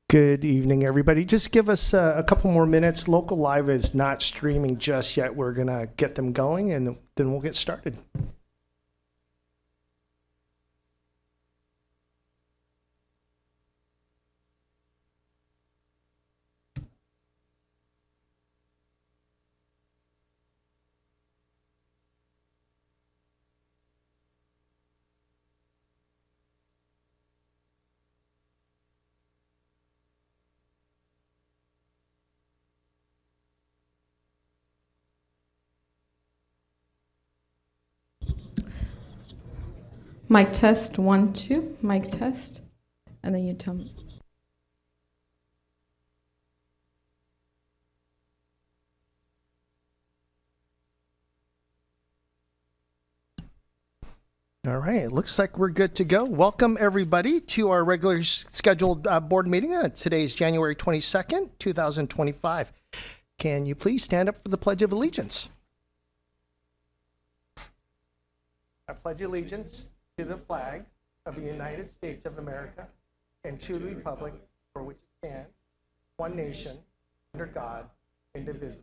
Good evening, everybody. Just give us a couple more minutes. Local Live is not streaming just yet. We're going to get them going, and then we'll get started. Mic test, 1, 2, mic test, and then you tell me. All right, it looks like we're good to go. Welcome, everybody, to our regular scheduled board meeting. Today's January 22nd, 2025. Can you please stand up for the Pledge of Allegiance? I pledge allegiance to the flag of the United States of America and to the republic for which it stands, one nation, under God, indivisible,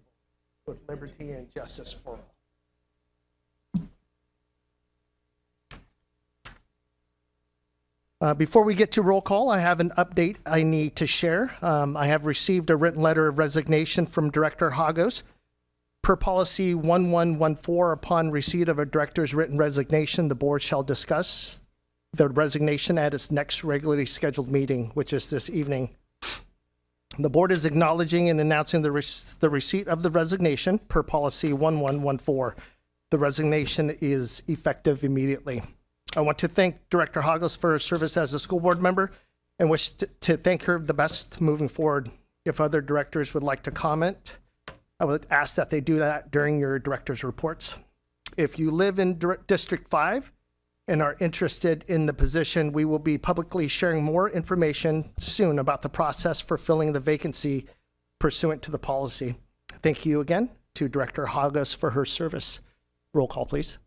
with liberty and justice for all. Before we get to roll call, I have an update I need to share. I have received a written letter of resignation from Director Hagos. Per policy 1114, upon receipt of a director's written resignation, the board shall discuss the resignation at its next regularly scheduled meeting, which is this evening. The board is acknowledging and announcing the receipt of the resignation per policy 1114. The resignation is effective immediately. I want to thank Director Hagos for her service as a school board member and wish to thank her the best moving forward. If other directors would like to comment, I would ask that they do that during your director's reports. If you live in District 5 and are interested in the position, we will be publicly sharing more information soon about the process for filling the vacancy pursuant to the policy. Thank you again to Director Hagos for her service. Roll call, please.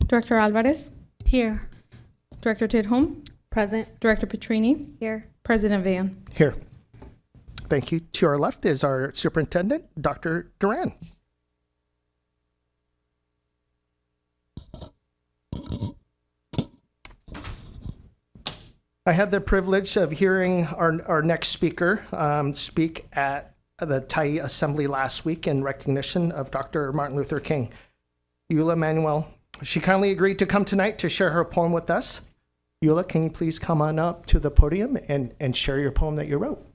Director Alvarez? Here. Director Tidholm? Present. Director Petrini? Here. President Van? Here. Thank you. To our left is our superintendent, Dr. Duran. I had the privilege of hearing our next speaker speak at the Tyee Assembly last week in recognition of Dr. Martin Luther King. Eula Manuel, she kindly agreed to come tonight to share her poem with us. Eula, can you please come on up to the podium and share your poem that you wrote?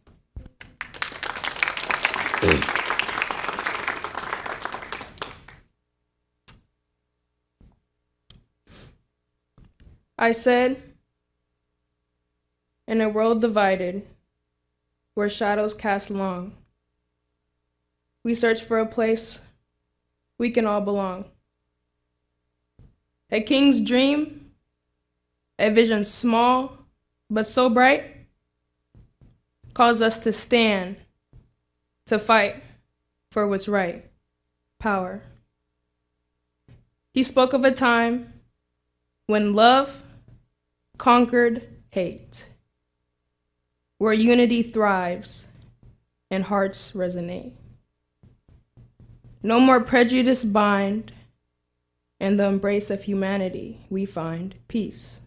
I said, in a world divided, where shadows cast long, we search for a place we can all belong. A king's dream, a vision small but so bright, calls us to stand, to fight for what's right, power. He spoke of a time when love conquered hate, where unity thrives and hearts resonate. No more prejudice bind, in the embrace of humanity we find peace.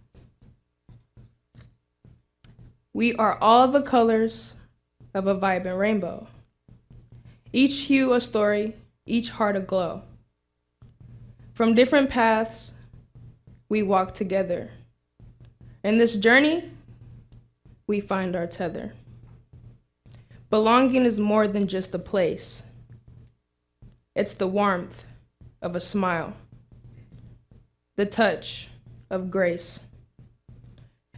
We are all the colors of a vibrant rainbow, each hue a story, each heart aglow. From different paths, we walk together. In this journey, we find our tether. Belonging is more than just a place. It's the warmth of a smile, the touch of grace.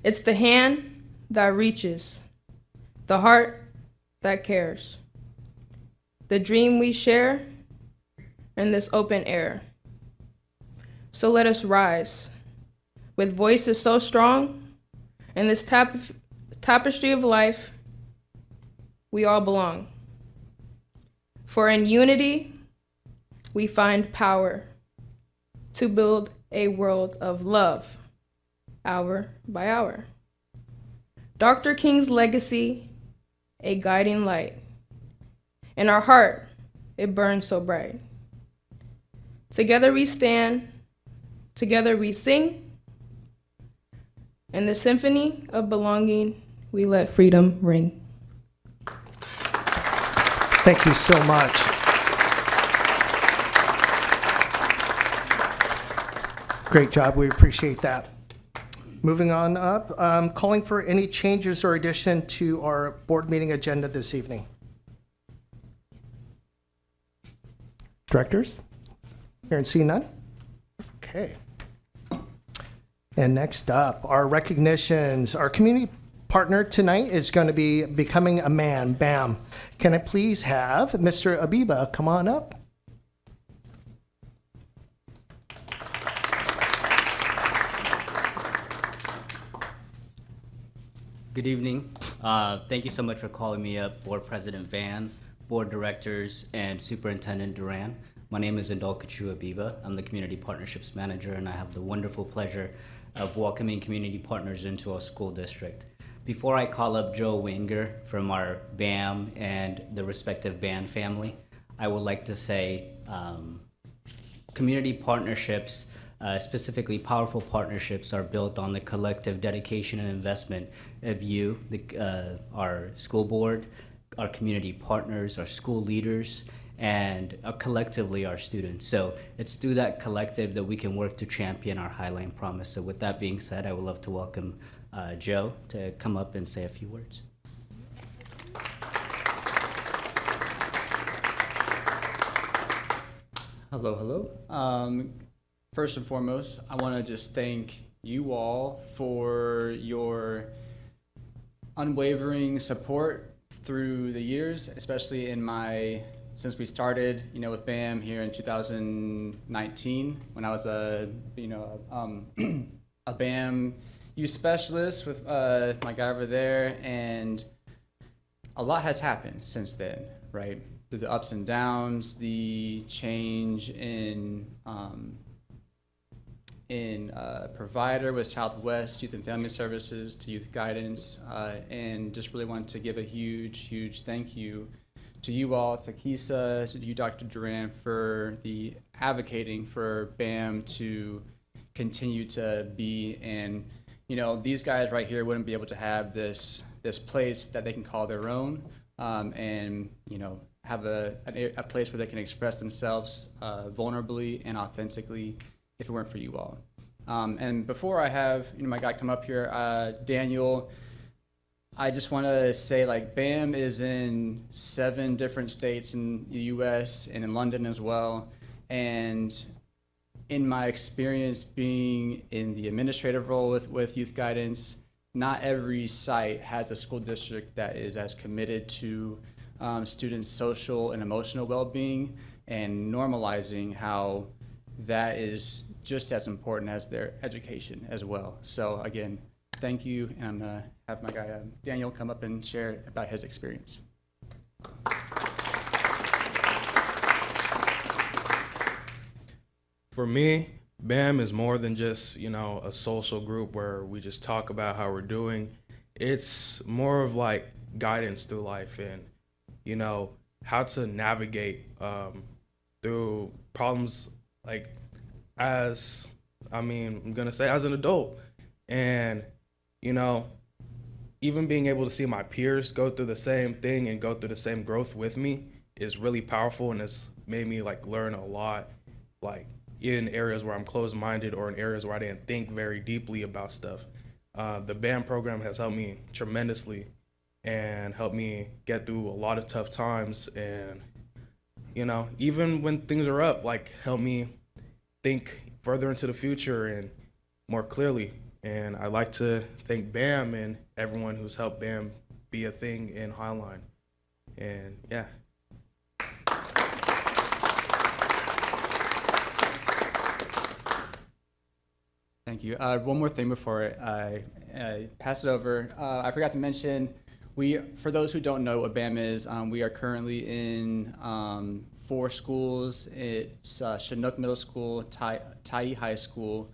It's the hand that reaches, the heart that cares, the dream we share in this open air. So let us rise with voices so strong in this tapestry of life. We all belong. For in unity, we find power to build a world of love, hour by hour. Dr. King's legacy a guiding light. In our heart, it burns so bright. Together we stand, together we sing. In the symphony of belonging, we let freedom ring. Thank you so much. Great job. We appreciate that. Moving on up, calling for any changes or addition to our board meeting agenda this evening. Directors? Here and see none? Okay. And next up, our recognitions. Our community partner tonight is going to be Becoming a Man, BAM. Can I please have Mr. Abiba come on up? Good evening. Thank you so much for calling me up, Board President Van, Board Directors, and Superintendent Duran. My name is Indul Kachu Abiba. I'm the Community Partnerships Manager, and I have the wonderful pleasure of welcoming community partners into our school district. Before I call up Joe Wenger from our BAM and the respective band family, I would like to say community partnerships, specifically powerful partnerships, are built on the collective dedication and investment of you, our school board, our community partners, our school leaders, and collectively our students. So it's through that collective that we can work to champion our Highline promise. So with that being said, I would love to welcome Joe to come up and say a few words. Hello, hello. First and foremost, I want to just thank you all for your unwavering support through the years, especially since we started, with BAM here in 2019, when I was a BAM youth specialist with my guy over there, and a lot has happened since then, right? Through the ups and downs, the change in provider with Southwest Youth and Family Services to Youth Guidance, and just really want to give a huge thank you to you all, to Kisa, to you, Dr. Duran, for the advocating for BAM to continue to be. And these guys right here wouldn't be able to have this place that they can call their own, and have a place where they can express themselves vulnerably and authentically if it weren't for you all. And before I have my guy come up here, Daniel, I just want to say, BAM is in 7 different states in the U.S. and in London as well. And in my experience being in the administrative role with Youth Guidance, not every site has a school district that is as committed to students' social and emotional well-being and normalizing how that is just as important as their education as well. So again, thank you, and I'm gonna have my guy Daniel come up and share about his experience. For me, BAM is more than just, a social group where we just talk about how we're doing. It's more of guidance through life and, how to navigate through problems as an adult. And, even being able to see my peers go through the same thing and go through the same growth with me is really powerful, and it's made me learn a lot, in areas where I'm closed-minded or in areas where I didn't think very deeply about stuff. The BAM program has helped me tremendously and helped me get through a lot of tough times, and even when things are up, help me think further into the future and more clearly. And I'd like to thank BAM and everyone who's helped BAM be a thing in Highline. And yeah. Thank you. One more thing before I pass it over. I forgot to mention, for those who don't know what BAM is, we are currently in 4 schools. It's Chinook Middle School, Tyee High School,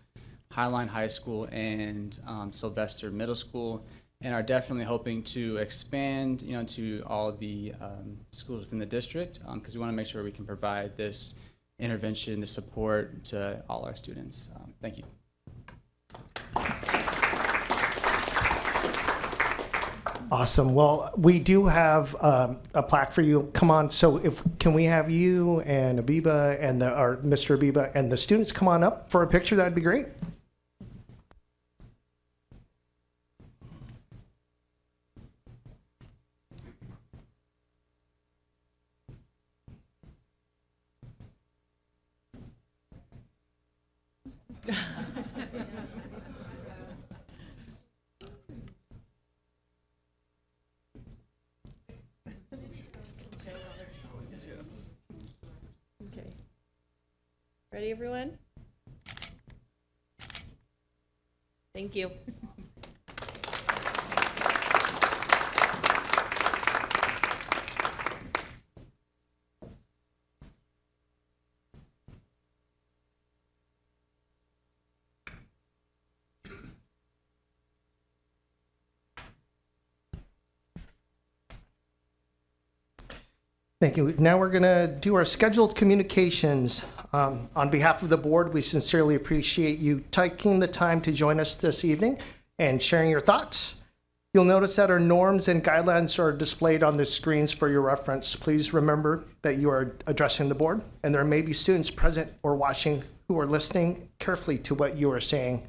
Highline High School, and Sylvester Middle School. and are definitely hoping to expand, to all of the schools within the district, because we want to make sure we can provide this intervention, this support to all our students. Thank you. Awesome. Well, we do have a plaque for you. Come on. So can we have you and Abiba and or Mr. Abiba and the students come on up for a picture? That'd be great. Okay. Ready, everyone? Thank you. Thank you. Now we're going to do our scheduled communications. On behalf of the board, we sincerely appreciate you taking the time to join us this evening and sharing your thoughts. You'll notice that our norms and guidelines are displayed on the screens for your reference. Please remember that you are addressing the board, and there may be students present or watching who are listening carefully to what you are saying.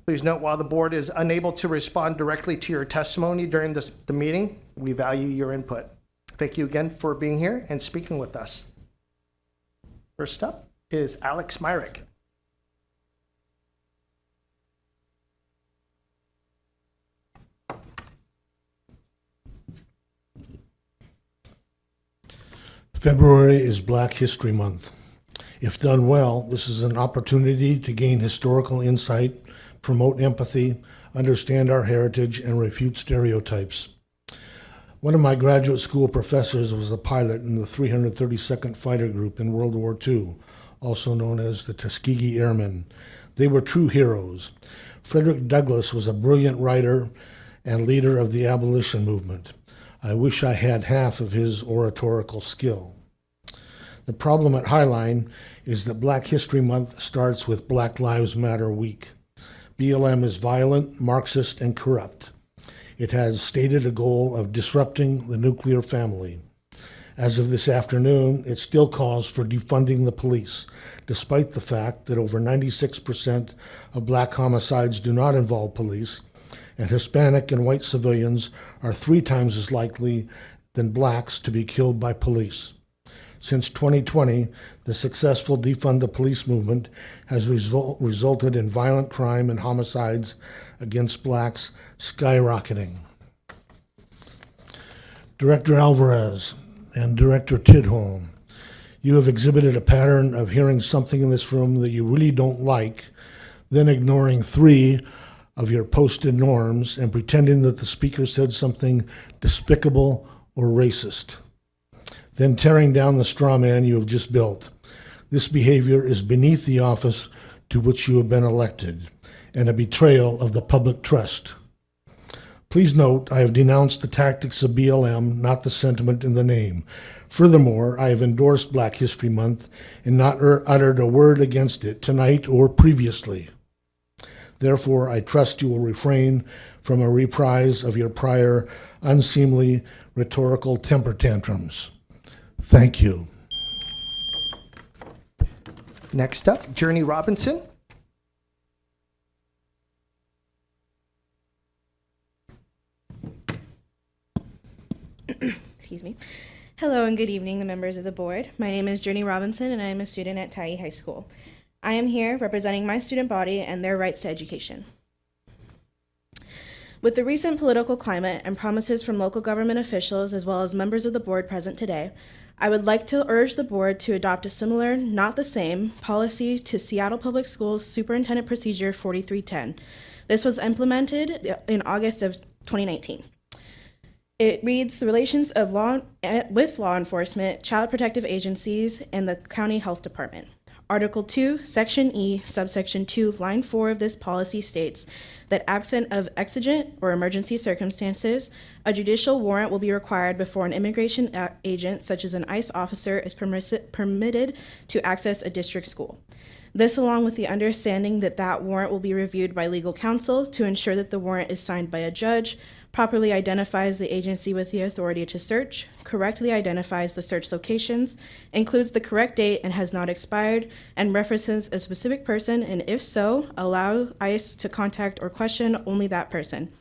Please note, while the board is unable to respond directly to your testimony during the meeting, we value your input. Thank you again for being here and speaking with us. First up is Alex Myrick. February is Black History Month. If done well, this is an opportunity to gain historical insight, promote empathy, understand our heritage, and refute stereotypes. One of my graduate school professors was a pilot in the 332nd Fighter Group in World War II, also known as the Tuskegee Airmen. They were true heroes. Frederick Douglass was a brilliant writer and leader of the abolition movement. I wish I had half of his oratorical skill. The problem at Highline is that Black History Month starts with Black Lives Matter Week. BLM is violent, Marxist, and corrupt. It has stated a goal of disrupting the nuclear family. As of this afternoon, it still calls for defunding the police, despite the fact that over 96% of black homicides do not involve police, and Hispanic and white civilians are 3 times as likely than blacks to be killed by police. Since 2020, the successful defund the police movement has resulted in violent crime and homicides against blacks skyrocketing. Director Alvarez and Director Tidholm, you have exhibited a pattern of hearing something in this room that you really don't like, then ignoring 3 of your posted norms and pretending that the speaker said something despicable or racist, then tearing down the straw man you have just built. This behavior is beneath the office to which you have been elected, and a betrayal of the public trust. Please note, I have denounced the tactics of BLM, not the sentiment in the name. Furthermore, I have endorsed Black History Month and not uttered a word against it tonight or previously. Therefore, I trust you will refrain from a reprise of your prior unseemly rhetorical temper tantrums. Thank you. Next up, Journey Robinson. Excuse me. Hello and good evening, the members of the board. My name is Journey Robinson and I am a student at Tyee High School. I am here representing my student body and their rights to education. With the recent political climate and promises from local government officials as well as members of the board present today, I would like to urge the board to adopt a similar, not the same, policy to Seattle Public Schools Superintendent Procedure 4310. This was implemented in August of 2019. It reads, the relations of with law enforcement, child protective agencies, and the county health department. Article 2, Section E, subsection 2, line 4 of this policy states that absent of exigent or emergency circumstances, a judicial warrant will be required before an immigration agent, such as an ICE officer, is permitted to access a district school. This, along with the understanding that that warrant will be reviewed by legal counsel to ensure that the warrant is signed by a judge, properly identifies the agency with the authority to search, correctly identifies the search locations, includes the correct date and has not expired, and references a specific person, and if so, allow ICE to contact or question only that person.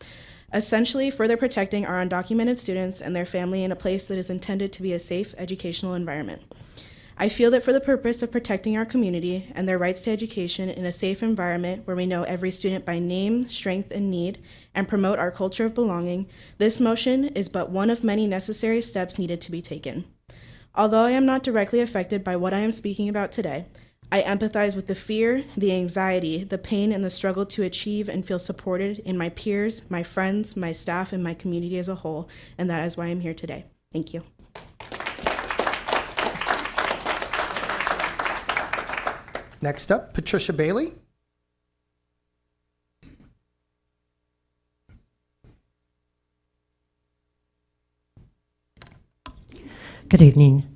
Essentially, further protecting our undocumented students and their family in a place that is intended to be a safe educational environment. I feel that for the purpose of protecting our community and their rights to education in a safe environment where we know every student by name, strength, and need, and promote our culture of belonging, this motion is but one of many necessary steps needed to be taken. Although I am not directly affected by what I am speaking about today, I empathize with the fear, the anxiety, the pain, and the struggle to achieve and feel supported in my peers, my friends, my staff, and my community as a whole, and that is why I'm here today. Thank you. Next up, Patricia Bailey. Good evening.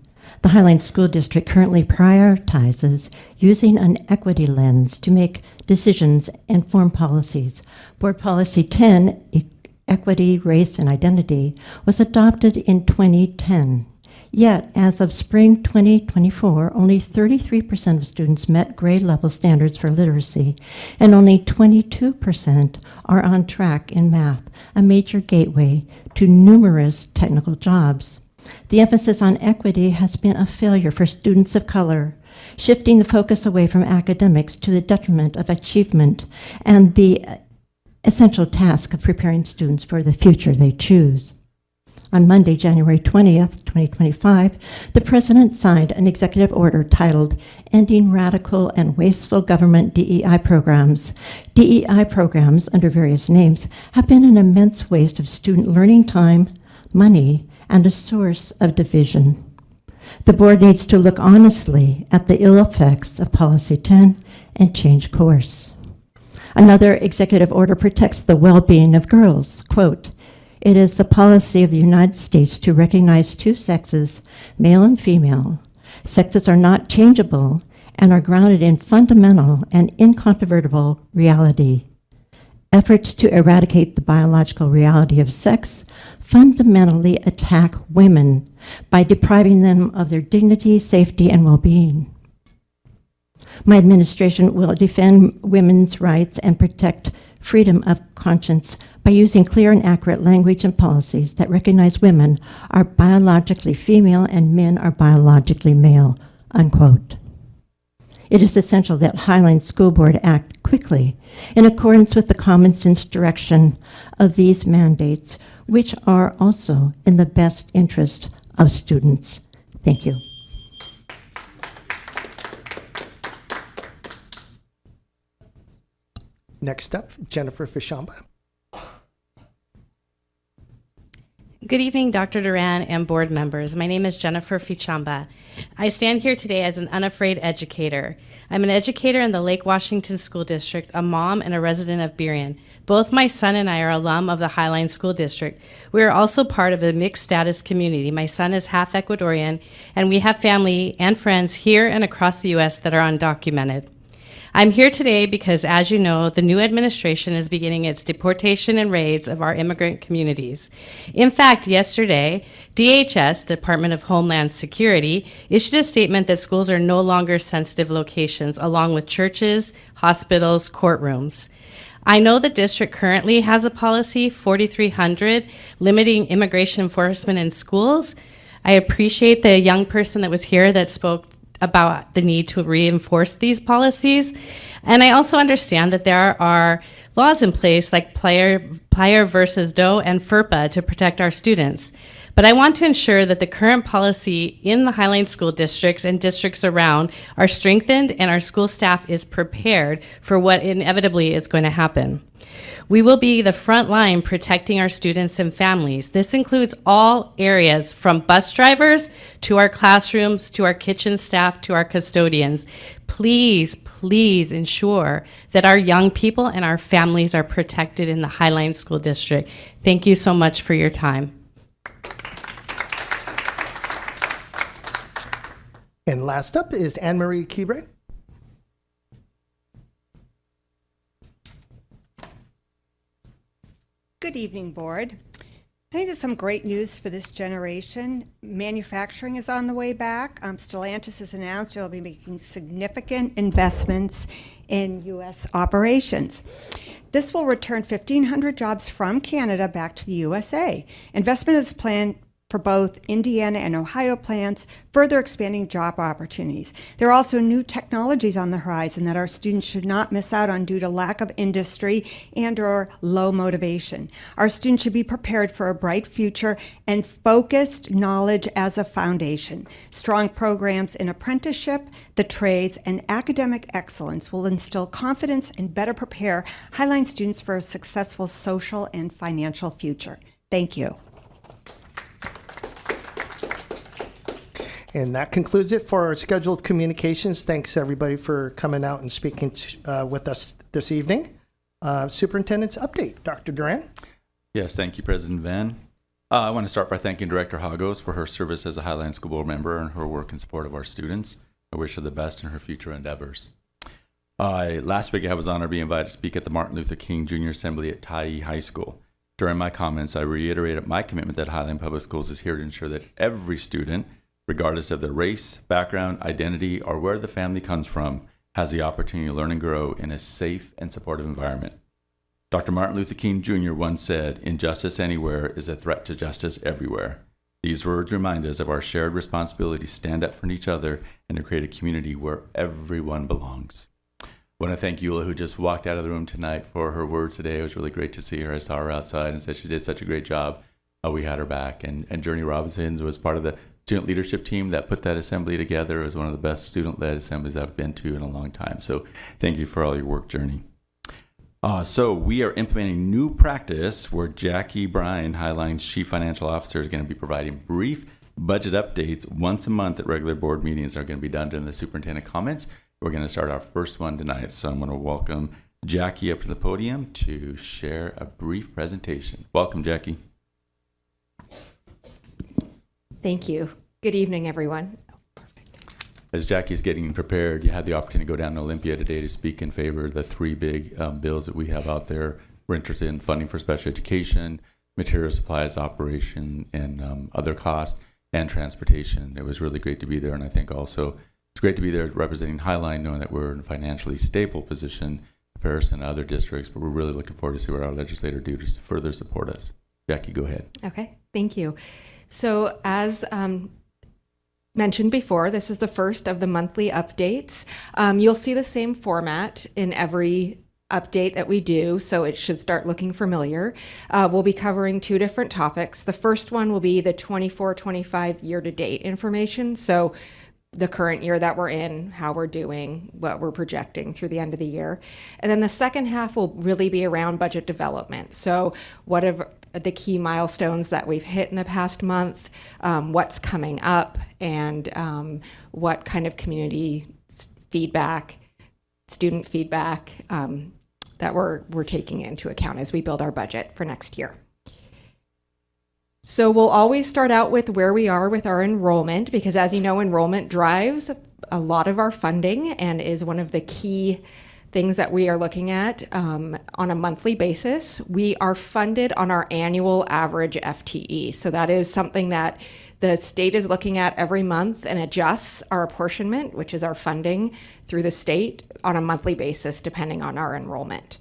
The Highline School District currently prioritizes using an equity lens to make decisions and form policies. Board Policy 10, Equity, Race, and Identity, was adopted in 2010. Yet, as of spring 2024, only 33% of students met grade level standards for literacy, and only 22% are on track in math, a major gateway to numerous technical jobs. The emphasis on equity has been a failure for students of color, shifting the focus away from academics to the detriment of achievement and the essential task of preparing students for the future they choose. On Monday, January 20th, 2025, the President signed an executive order titled Ending Radical and Wasteful Government DEI Programs. DEI programs, under various names, have been an immense waste of student learning time, money, and a source of division. The board needs to look honestly at the ill effects of Policy 10 and change course. Another executive order protects the well-being of girls. Quote, "It is the policy of the United States to recognize two sexes, male and female. Sexes are not changeable and are grounded in fundamental and incontrovertible reality. Efforts to eradicate the biological reality of sex fundamentally attack women by depriving them of their dignity, safety, and well-being. My administration will defend women's rights and protect freedom of conscience by using clear and accurate language and policies that recognize women are biologically female and men are biologically male," unquote. It is essential that Highline School Board act quickly in accordance with the common sense direction of these mandates, which are also in the best interest of students. Thank you. Next up, Jennifer Fishamba. Good evening, Dr. Duran and board members. My name is Jennifer Fichamba. I stand here today as an unafraid educator. I'm an educator in the Lake Washington School District, a mom, and a resident of Burien. Both my son and I are alum of the Highline School District. We are also part of a mixed status community. My son is half Ecuadorian, and we have family and friends here and across the U.S. that are undocumented. I'm here today because, as you know, the new administration is beginning its deportation and raids of our immigrant communities. In fact, yesterday, DHS, Department of Homeland Security, issued a statement that schools are no longer sensitive locations, along with churches, hospitals, courtrooms. I know the district currently has a policy, 4300, limiting immigration enforcement in schools. I appreciate the young person that was here that spoke about the need to reinforce these policies. And I also understand that there are laws in place like Plyer versus Doe and FERPA to protect our students. But I want to ensure that the current policy in the Highline School Districts and districts around are strengthened and our school staff is prepared for what inevitably is going to happen. We will be the front line protecting our students and families. This includes all areas from bus drivers to our classrooms, to our kitchen staff, to our custodians. Please, please ensure that our young people and our families are protected in the Highline School District. Thank you so much for your time. And last up is Anne Marie Kibre. Good evening, Board. I think there's some great news for this generation. Manufacturing is on the way back. Stellantis has announced it will be making significant investments in U.S. operations. This will return 1,500 jobs from Canada back to the USA. Investment is planned for both Indiana and Ohio plants, further expanding job opportunities. There are also new technologies on the horizon that our students should not miss out on due to lack of industry and or low motivation. Our students should be prepared for a bright future and focused knowledge as a foundation. Strong programs in apprenticeship, the trades, and academic excellence will instill confidence and better prepare Highline students for a successful social and financial future. Thank you. And that concludes it for our scheduled communications. Thanks, everybody, for coming out and speaking with us this evening. Superintendent's update, Dr. Duran. Yes, thank you, President Van. I want to start by thanking Director Hagos for her service as a Highline School Board member and her work in support of our students. I wish her the best in her future endeavors. Last week, I was honored to be invited to speak at the Martin Luther King Jr. Assembly at Tyee High School. During my comments, I reiterated my commitment that Highline Public Schools is here to ensure that every student, regardless of their race, background, identity, or where the family comes from, has the opportunity to learn and grow in a safe and supportive environment. Dr. Martin Luther King Jr. once said, "Injustice anywhere is a threat to justice everywhere." These words remind us of our shared responsibility to stand up for each other and to create a community where everyone belongs. I want to thank Eula, who just walked out of the room tonight, for her words today. It was really great to see her. I saw her outside and said she did such a great job. We had her back. And Journey Robinson was part of the student leadership team that put that assembly together. It was one of the best student-led assemblies I've been to in a long time. So thank you for all your work, Journey. So we are implementing new practice where Jackie Bryan, Highline's Chief Financial Officer, is going to be providing brief budget updates once a month at regular board meetings. Are going to be done during the superintendent comments. We're going to start our first one tonight. So I'm going to welcome Jackie up to the podium to share a brief presentation. Welcome, Jackie. Thank you. Good evening, everyone. As Jackie's getting prepared, you had the opportunity to go down to Olympia today to speak in favor of the three big bills that we have out there. We're interested in funding for special education, material supplies, operation, and other costs, and transportation. It was really great to be there, and I think also it's great to be there representing Highline, knowing that we're in a financially stable position in comparison to other districts, but we're really looking forward to see what our legislators do to further support us. Jackie, go ahead. Okay, thank you. So as mentioned before, this is the first of the monthly updates. You'll see the same format in every update that we do, so it should start looking familiar. We'll be covering two different topics. The first one will be the 24-25 year-to-date information, so the current year that we're in, how we're doing, what we're projecting through the end of the year. And then the second half will really be around budget development. So what have the key milestones that we've hit in the past month, what's coming up, and what kind of community feedback, student feedback that we're taking into account as we build our budget for next year. So we'll always start out with where we are with our enrollment, because as you know, enrollment drives a lot of our funding and is one of the key things that we are looking at on a monthly basis. We are funded on our annual average FTE. So that is something that the state is looking at every month and adjusts our apportionment, which is our funding through the state, on a monthly basis, depending on our enrollment.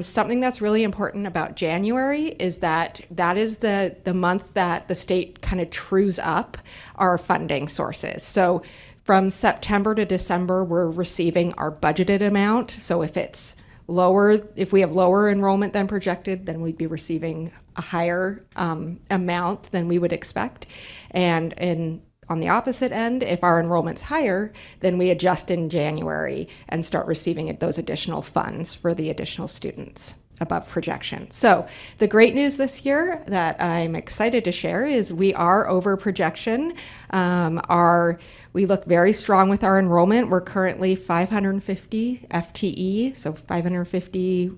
Something that's really important about January is that is the month that the state kind of trues up our funding sources. So from September to December, we're receiving our budgeted amount. So if it's lower, if we have lower enrollment than projected, then we'd be receiving a higher amount than we would expect. And on the opposite end, if our enrollment's higher, then we adjust in January and start receiving those additional funds for the additional students. above projection. So the great news this year that I'm excited to share is we are over projection. We look very strong with our enrollment. We're currently 550 FTE, so 550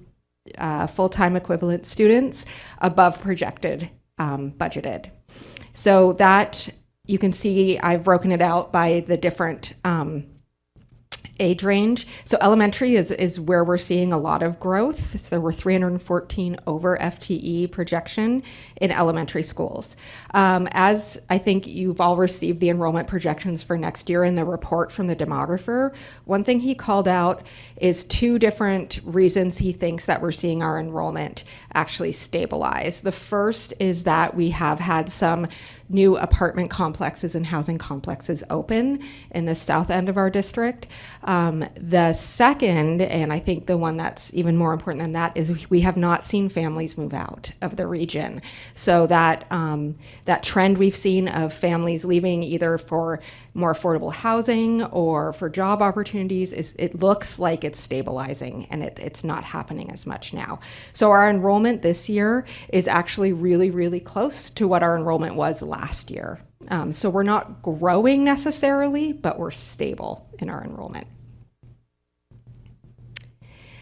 full-time equivalent students above projected, budgeted. So that you can see I've broken it out by the different age range. So elementary is where we're seeing a lot of growth. So we're 314 over FTE projection in elementary schools. As I think you've all received the enrollment projections for next year in the report from the demographer, one thing he called out is 2 different reasons he thinks that we're seeing our enrollment actually stabilize. The first is that we have had some new apartment complexes and housing complexes open in the south end of our district. The second, and I think the one that's even more important than that, is we have not seen families move out of the region. So that trend we've seen of families leaving either for more affordable housing or for job opportunities, it looks like it's stabilizing, and it's not happening as much now. So our enrollment this year is actually really, really close to what our enrollment was last year. So we're not growing necessarily, but we're stable in our enrollment.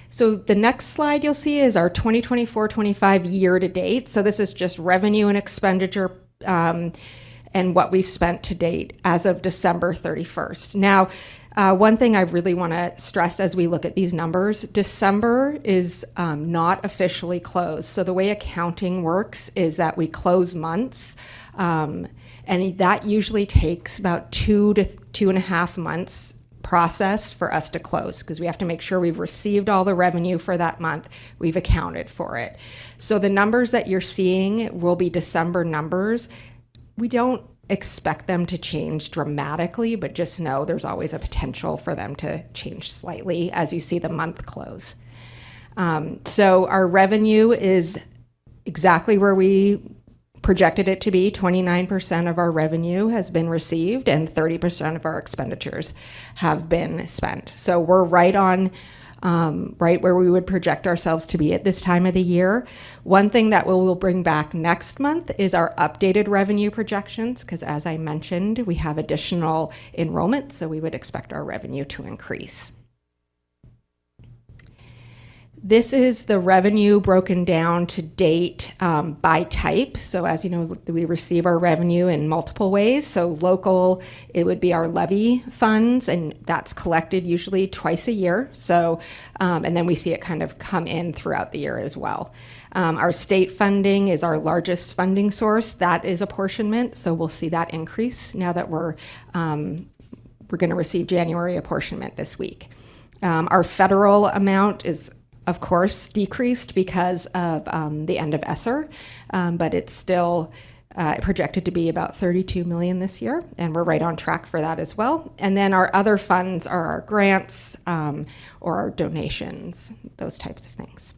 So the next slide you'll see is our 2024-25 year to date. So this is just revenue and expenditure and what we've spent to date as of December 31st. Now, one thing I really want to stress as we look at these numbers, December is not officially closed. So the way accounting works is that we close months, and that usually takes about 2 to 2.5 months process for us to close, because we have to make sure we've received all the revenue for that month, we've accounted for it. So the numbers that you're seeing will be December numbers. We don't expect them to change dramatically, but just know there's always a potential for them to change slightly as you see the month close. So our revenue is exactly where we projected it to be. 29% of our revenue has been received and 30% of our expenditures have been spent. So we're right on right where we would project ourselves to be at this time of the year. One thing that we'll bring back next month is our updated revenue projections, because as I mentioned, we have additional enrollment, so we would expect our revenue to increase. This is the revenue broken down to date by type. So as you know, we receive our revenue in multiple ways. So local, it would be our levy funds, and that's collected usually twice a year. So, and then we see it kind of come in throughout the year as well. Our state funding is our largest funding source. That is apportionment. So we'll see that increase now that we're going to receive January apportionment this week. Our federal amount is, of course, decreased because of the end of ESSER, but it's still projected to be about $32 million this year, and we're right on track for that as well. And then our other funds are our grants or our donations, those types of things.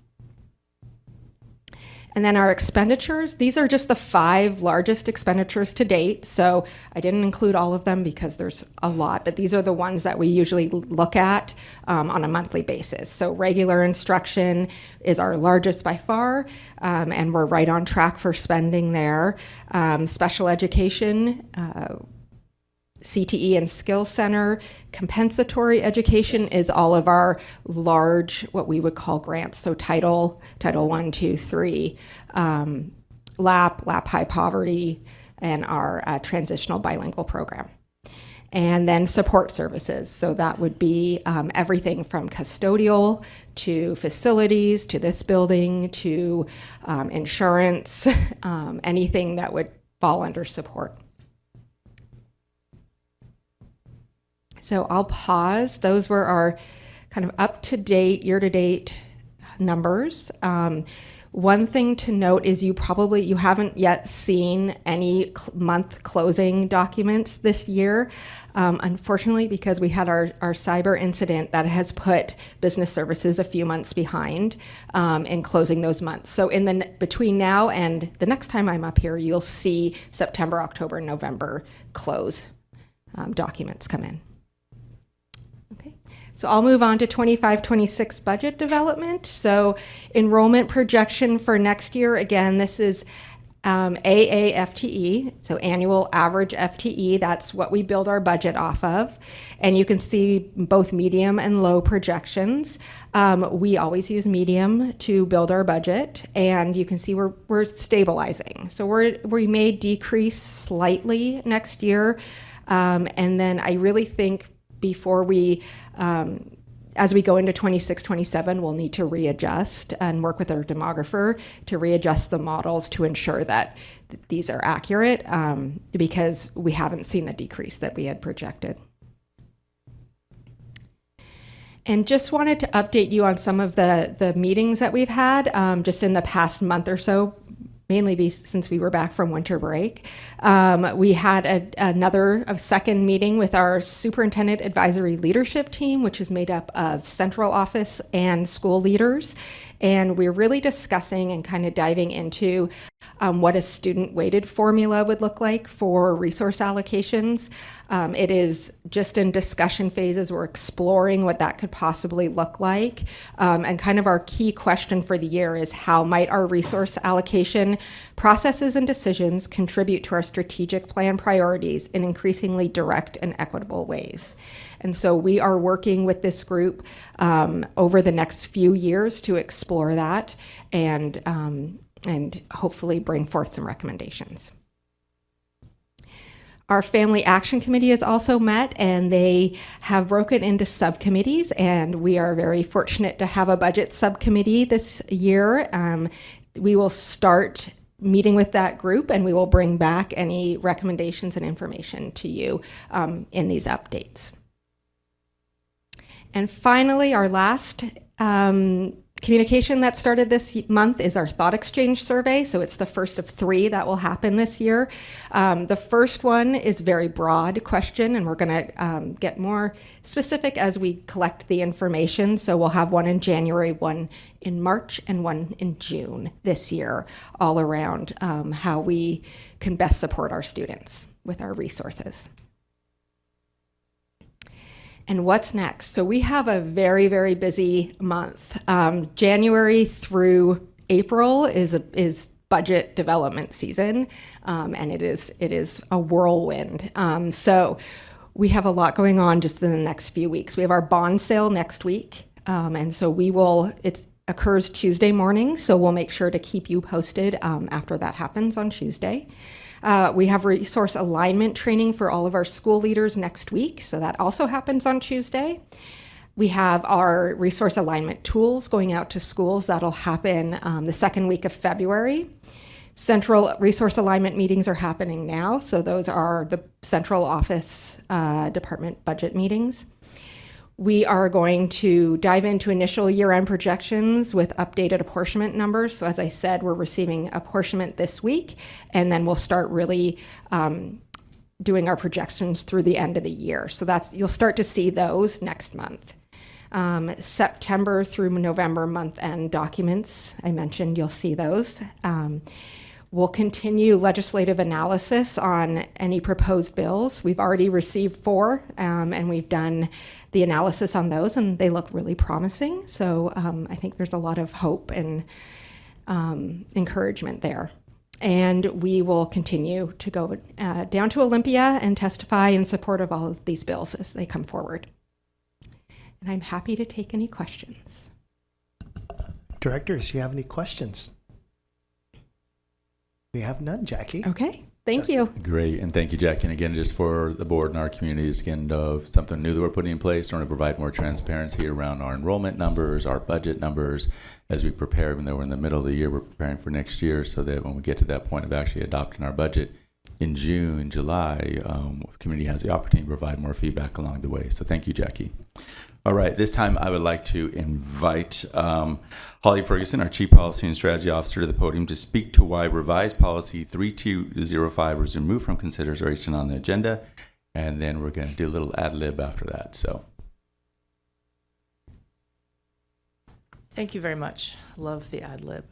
And then our expenditures, these are just the 5 largest expenditures to date. So I didn't include all of them because there's a lot, but these are the ones that we usually look at on a monthly basis. So regular instruction is our largest by far, and we're right on track for spending there. Special education, CTE and Skills Center. Compensatory education is all of our large, what we would call grants. So Title 1, 2, 3, LAP High Poverty, and our transitional bilingual program. And then support services. So that would be everything from custodial to facilities to this building to insurance, anything that would fall under support. So I'll pause. Those were our kind of up-to-date, year-to-date numbers. One thing to note is you haven't yet seen any month closing documents this year, unfortunately, because we had our cyber incident that has put business services a few months behind in closing those months. So between now and the next time I'm up here, you'll see September, October, November close documents come in. So I'll move on to 25-26 budget development. So enrollment projection for next year, again, this is AAFTE, so annual average FTE. That's what we build our budget off of. And you can see both medium and low projections. We always use medium to build our budget, and you can see we're stabilizing. So we may decrease slightly next year. And then I really think before we, as we go into 26, 27, we'll need to readjust and work with our demographer to readjust the models to ensure that these are accurate, because we haven't seen the decrease that we had projected. And just wanted to update you on some of the meetings that we've had just in the past month or so, mainly since we were back from winter break. We had a second meeting with our Superintendent Advisory Leadership Team, which is made up of central office and school leaders. And we're really discussing and kind of diving into what a student-weighted formula would look like for resource allocations. It is just in discussion phases. We're exploring what that could possibly look like. And kind of our key question for the year is, how might our resource allocation processes and decisions contribute to our strategic plan priorities in increasingly direct and equitable ways? And so we are working with this group over the next few years to explore that and hopefully bring forth some recommendations. Our Family Action Committee has also met, and they have broken into subcommittees, and we are very fortunate to have a budget subcommittee this year. We will start meeting with that group, and we will bring back any recommendations and information to you in these updates. And finally, our last communication that started this month is our thought exchange survey. So it's the first of 3 that will happen this year. The first one is very broad question, and we're going to get more specific as we collect the information. So we'll have one in January, one in March, and one in June this year, all around how we can best support our students with our resources. And what's next? So we have a very, very busy month. January through April is budget development season, and it is a whirlwind. So we have a lot going on just in the next few weeks. We have our bond sale next week, and so it occurs Tuesday morning, so we'll make sure to keep you posted after that happens on Tuesday. We have resource alignment training for all of our school leaders next week, so that also happens on Tuesday. We have our resource alignment tools going out to schools. That'll happen the second week of February. Central resource alignment meetings are happening now, so those are the central office department budget meetings. We are going to dive into initial year-end projections with updated apportionment numbers. So as I said, we're receiving apportionment this week, and then we'll start really doing our projections through the end of the year. So you'll start to see those next month. September through November month-end documents, I mentioned you'll see those. We'll continue legislative analysis on any proposed bills. We've already received 4, and we've done the analysis on those, and they look really promising. So I think there's a lot of hope and encouragement there. And we will continue to go down to Olympia and testify in support of all of these bills as they come forward. And I'm happy to take any questions. Directors, do you have any questions? We have none, Jackie. Okay, thank you. Great, and thank you, Jackie. And again, just for the board and our communities, again, of something new that we're putting in place, trying to provide more transparency around our enrollment numbers, our budget numbers, as we prepare, even though we're in the middle of the year, we're preparing for next year, so that when we get to that point of actually adopting our budget in June, July, the community has the opportunity to provide more feedback along the way. So thank you, Jackie. All right, this time I would like to invite Holly Ferguson, our Chief Policy and Strategy Officer, to the podium to speak to why revised policy 3205 was removed from consideration on the agenda, and then we're going to do a little ad lib after that. So, thank you very much. Love the ad lib.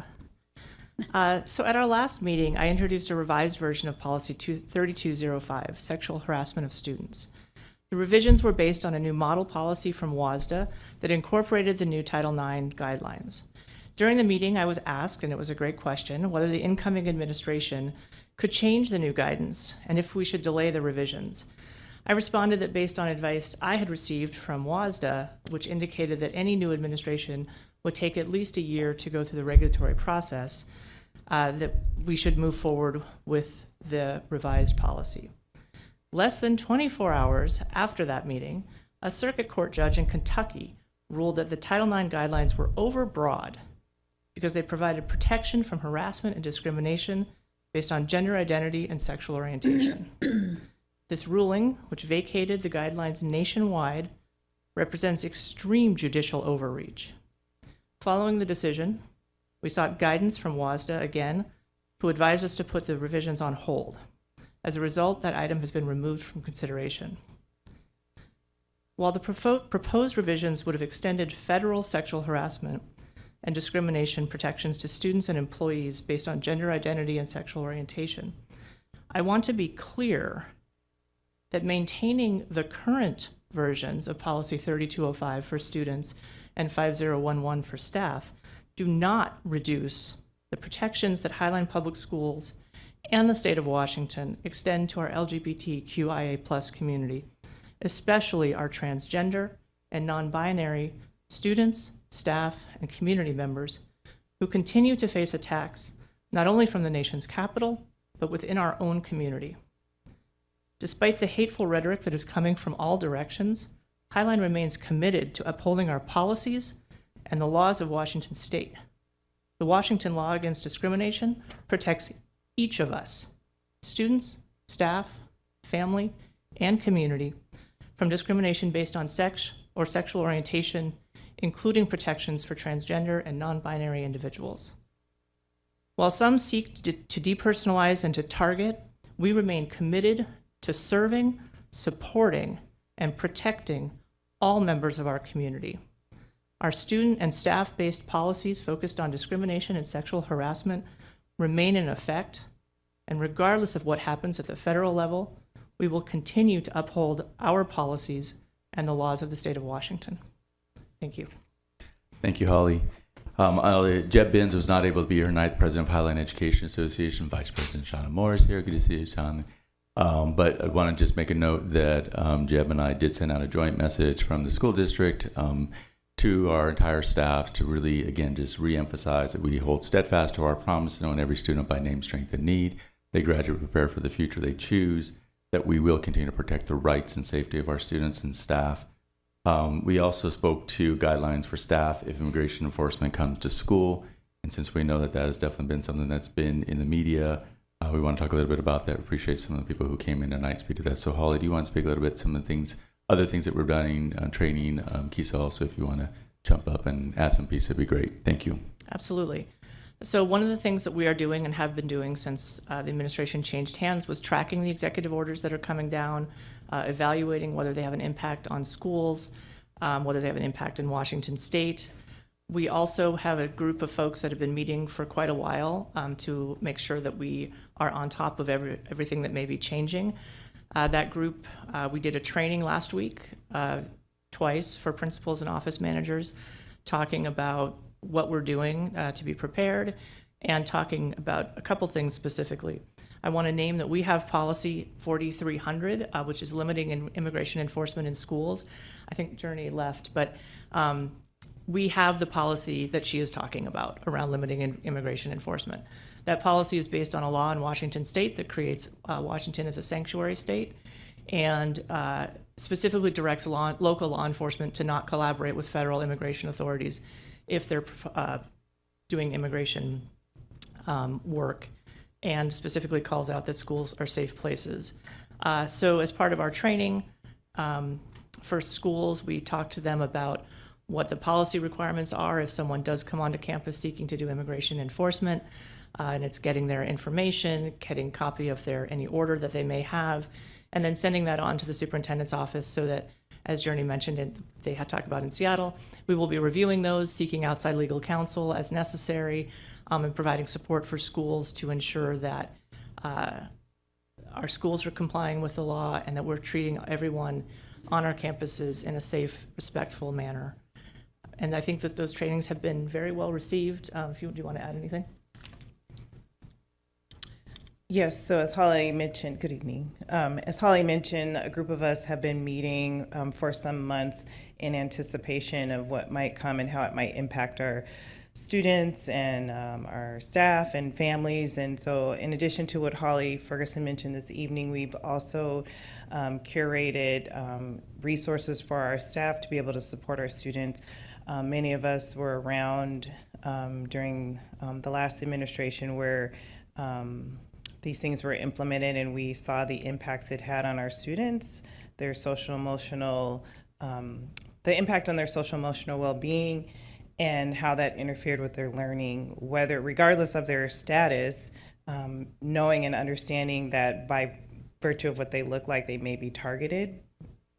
So at our last meeting, I introduced a revised version of policy 3205, sexual harassment of students. The revisions were based on a new model policy from WASDA that incorporated the new Title IX guidelines. During the meeting, I was asked, and it was a great question, whether the incoming administration could change the new guidance and if we should delay the revisions. I responded that based on advice I had received from WASDA, which indicated that any new administration would take at least a year to go through the regulatory process, that we should move forward with the revised policy. Less than 24 hours after that meeting, a circuit court judge in Kentucky ruled that the Title IX guidelines were overbroad because they provided protection from harassment and discrimination based on gender identity and sexual orientation. This ruling, which vacated the guidelines nationwide, represents extreme judicial overreach. Following the decision, we sought guidance from WASDA again, who advised us to put the revisions on hold. As a result, that item has been removed from consideration. While the proposed revisions would have extended federal sexual harassment and discrimination protections to students and employees based on gender identity and sexual orientation, I want to be clear that maintaining the current versions of Policy 3205 for students and 5011 for staff do not reduce the protections that Highline Public Schools and the state of Washington extend to our LGBTQIA+ community, especially our transgender and non-binary students, staff, and community members who continue to face attacks not only from the nation's capital, but within our own community. Despite the hateful rhetoric that is coming from all directions, Highline remains committed to upholding our policies and the laws of Washington state. The Washington law against discrimination protects each of us, students, staff, family, and community, from discrimination based on sex or sexual orientation, including protections for transgender and non-binary individuals. While some seek to depersonalize and to target, we remain committed to serving, supporting, and protecting all members of our community. Our student and staff-based policies focused on discrimination and sexual harassment remain in effect, and regardless of what happens at the federal level, we will continue to uphold our policies and the laws of the state of Washington. Thank you. Thank you, Holly. Jeb Binns was not able to be here tonight, President of Highline Education Association. Vice President Shauna Moore is here. Good to see you, Shauna. But I want to just make a note that Jeb and I did send out a joint message from the school district to our entire staff to really, again, just reemphasize that we hold steadfast to our promise to know every student by name, strength, and need. They graduate prepared for the future they choose, that we will continue to protect the rights and safety of our students and staff. We also spoke to guidelines for staff if immigration enforcement comes to school. And since we know that that has definitely been something that's been in the media, we want to talk a little bit about that. Appreciate some of the people who came in tonight to speak to that. So Holly, do you want to speak a little bit some of the things, other things that we're doing, training, Kisa also, if you want to jump up and add some piece, it'd be great. Thank you. Absolutely. So one of the things that we are doing and have been doing since the administration changed hands was tracking the executive orders that are coming down, evaluating whether they have an impact on schools, whether they have an impact in Washington state. We also have a group of folks that have been meeting for quite a while to make sure that we are on top of everything that may be changing. That group, we did a training last week, twice for principals and office managers, talking about what we're doing to be prepared and talking about a couple things specifically. I want to name that we have policy 4300, which is limiting immigration enforcement in schools. I think Journey left, but we have the policy that she is talking about around limiting immigration enforcement. That policy is based on a law in Washington state that creates Washington as a sanctuary state and specifically directs local law enforcement to not collaborate with federal immigration authorities if they're doing immigration work, and specifically calls out that schools are safe places. So as part of our training for schools, we talked to them about what the policy requirements are if someone does come onto campus seeking to do immigration enforcement, and it's getting their information, getting a copy of any order that they may have, and then sending that on to the superintendent's office so that, as Journey mentioned, and they had talked about in Seattle, we will be reviewing those, seeking outside legal counsel as necessary, and providing support for schools to ensure that our schools are complying with the law and that we're treating everyone on our campuses in a safe, respectful manner. And I think that those trainings have been very well received. Do you want to add anything? Yes, so as Holly mentioned, good evening. As Holly mentioned, a group of us have been meeting for some months in anticipation of what might come and how it might impact our students and our staff and families. And so in addition to what Holly Ferguson mentioned this evening, we've also curated resources for our staff to be able to support our students. Many of us were around during the last administration where these things were implemented, and we saw the impacts it had on our students, their social emotional, the impact on their social emotional well-being, and how that interfered with their learning, whether regardless of their status, knowing and understanding that by virtue of what they look like, they may be targeted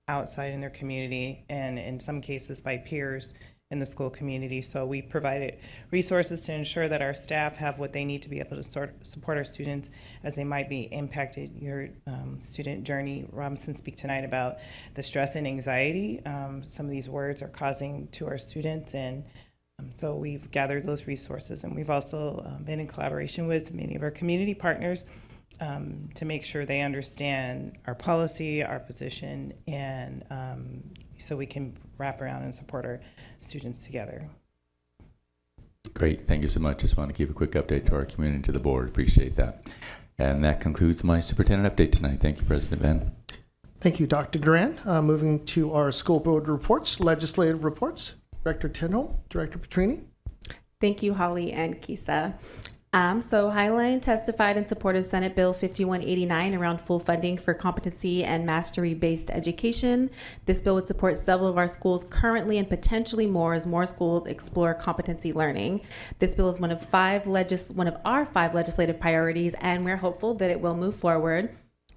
outside in their community, and in some cases by peers in the school community. So we provided resources to ensure that our staff have what they need to be able to support our students as they might be impacted. Your student journey, Robinson, speak tonight about the stress and anxiety some of these words are causing to our students, and so we've gathered those resources, and we've also been in collaboration with many of our community partners to make sure they understand our policy, our position, and so we can wrap around and support our students together. Great, thank you so much. Just want to give a quick update to our community and to the board. Appreciate that. And that concludes my superintendent update tonight. Thank you, President Van. Thank you, Dr. Duran. Moving to our school board reports, legislative reports. Director Tinholm, Director Petrini. Thank you, Holly and Kisa. So Highline testified in support of Senate Bill 5189 around full funding for competency and mastery-based education. This bill would support several of our schools currently and potentially more as more schools explore competency learning. This bill is one of our five legislative priorities, and we're hopeful that it will move forward.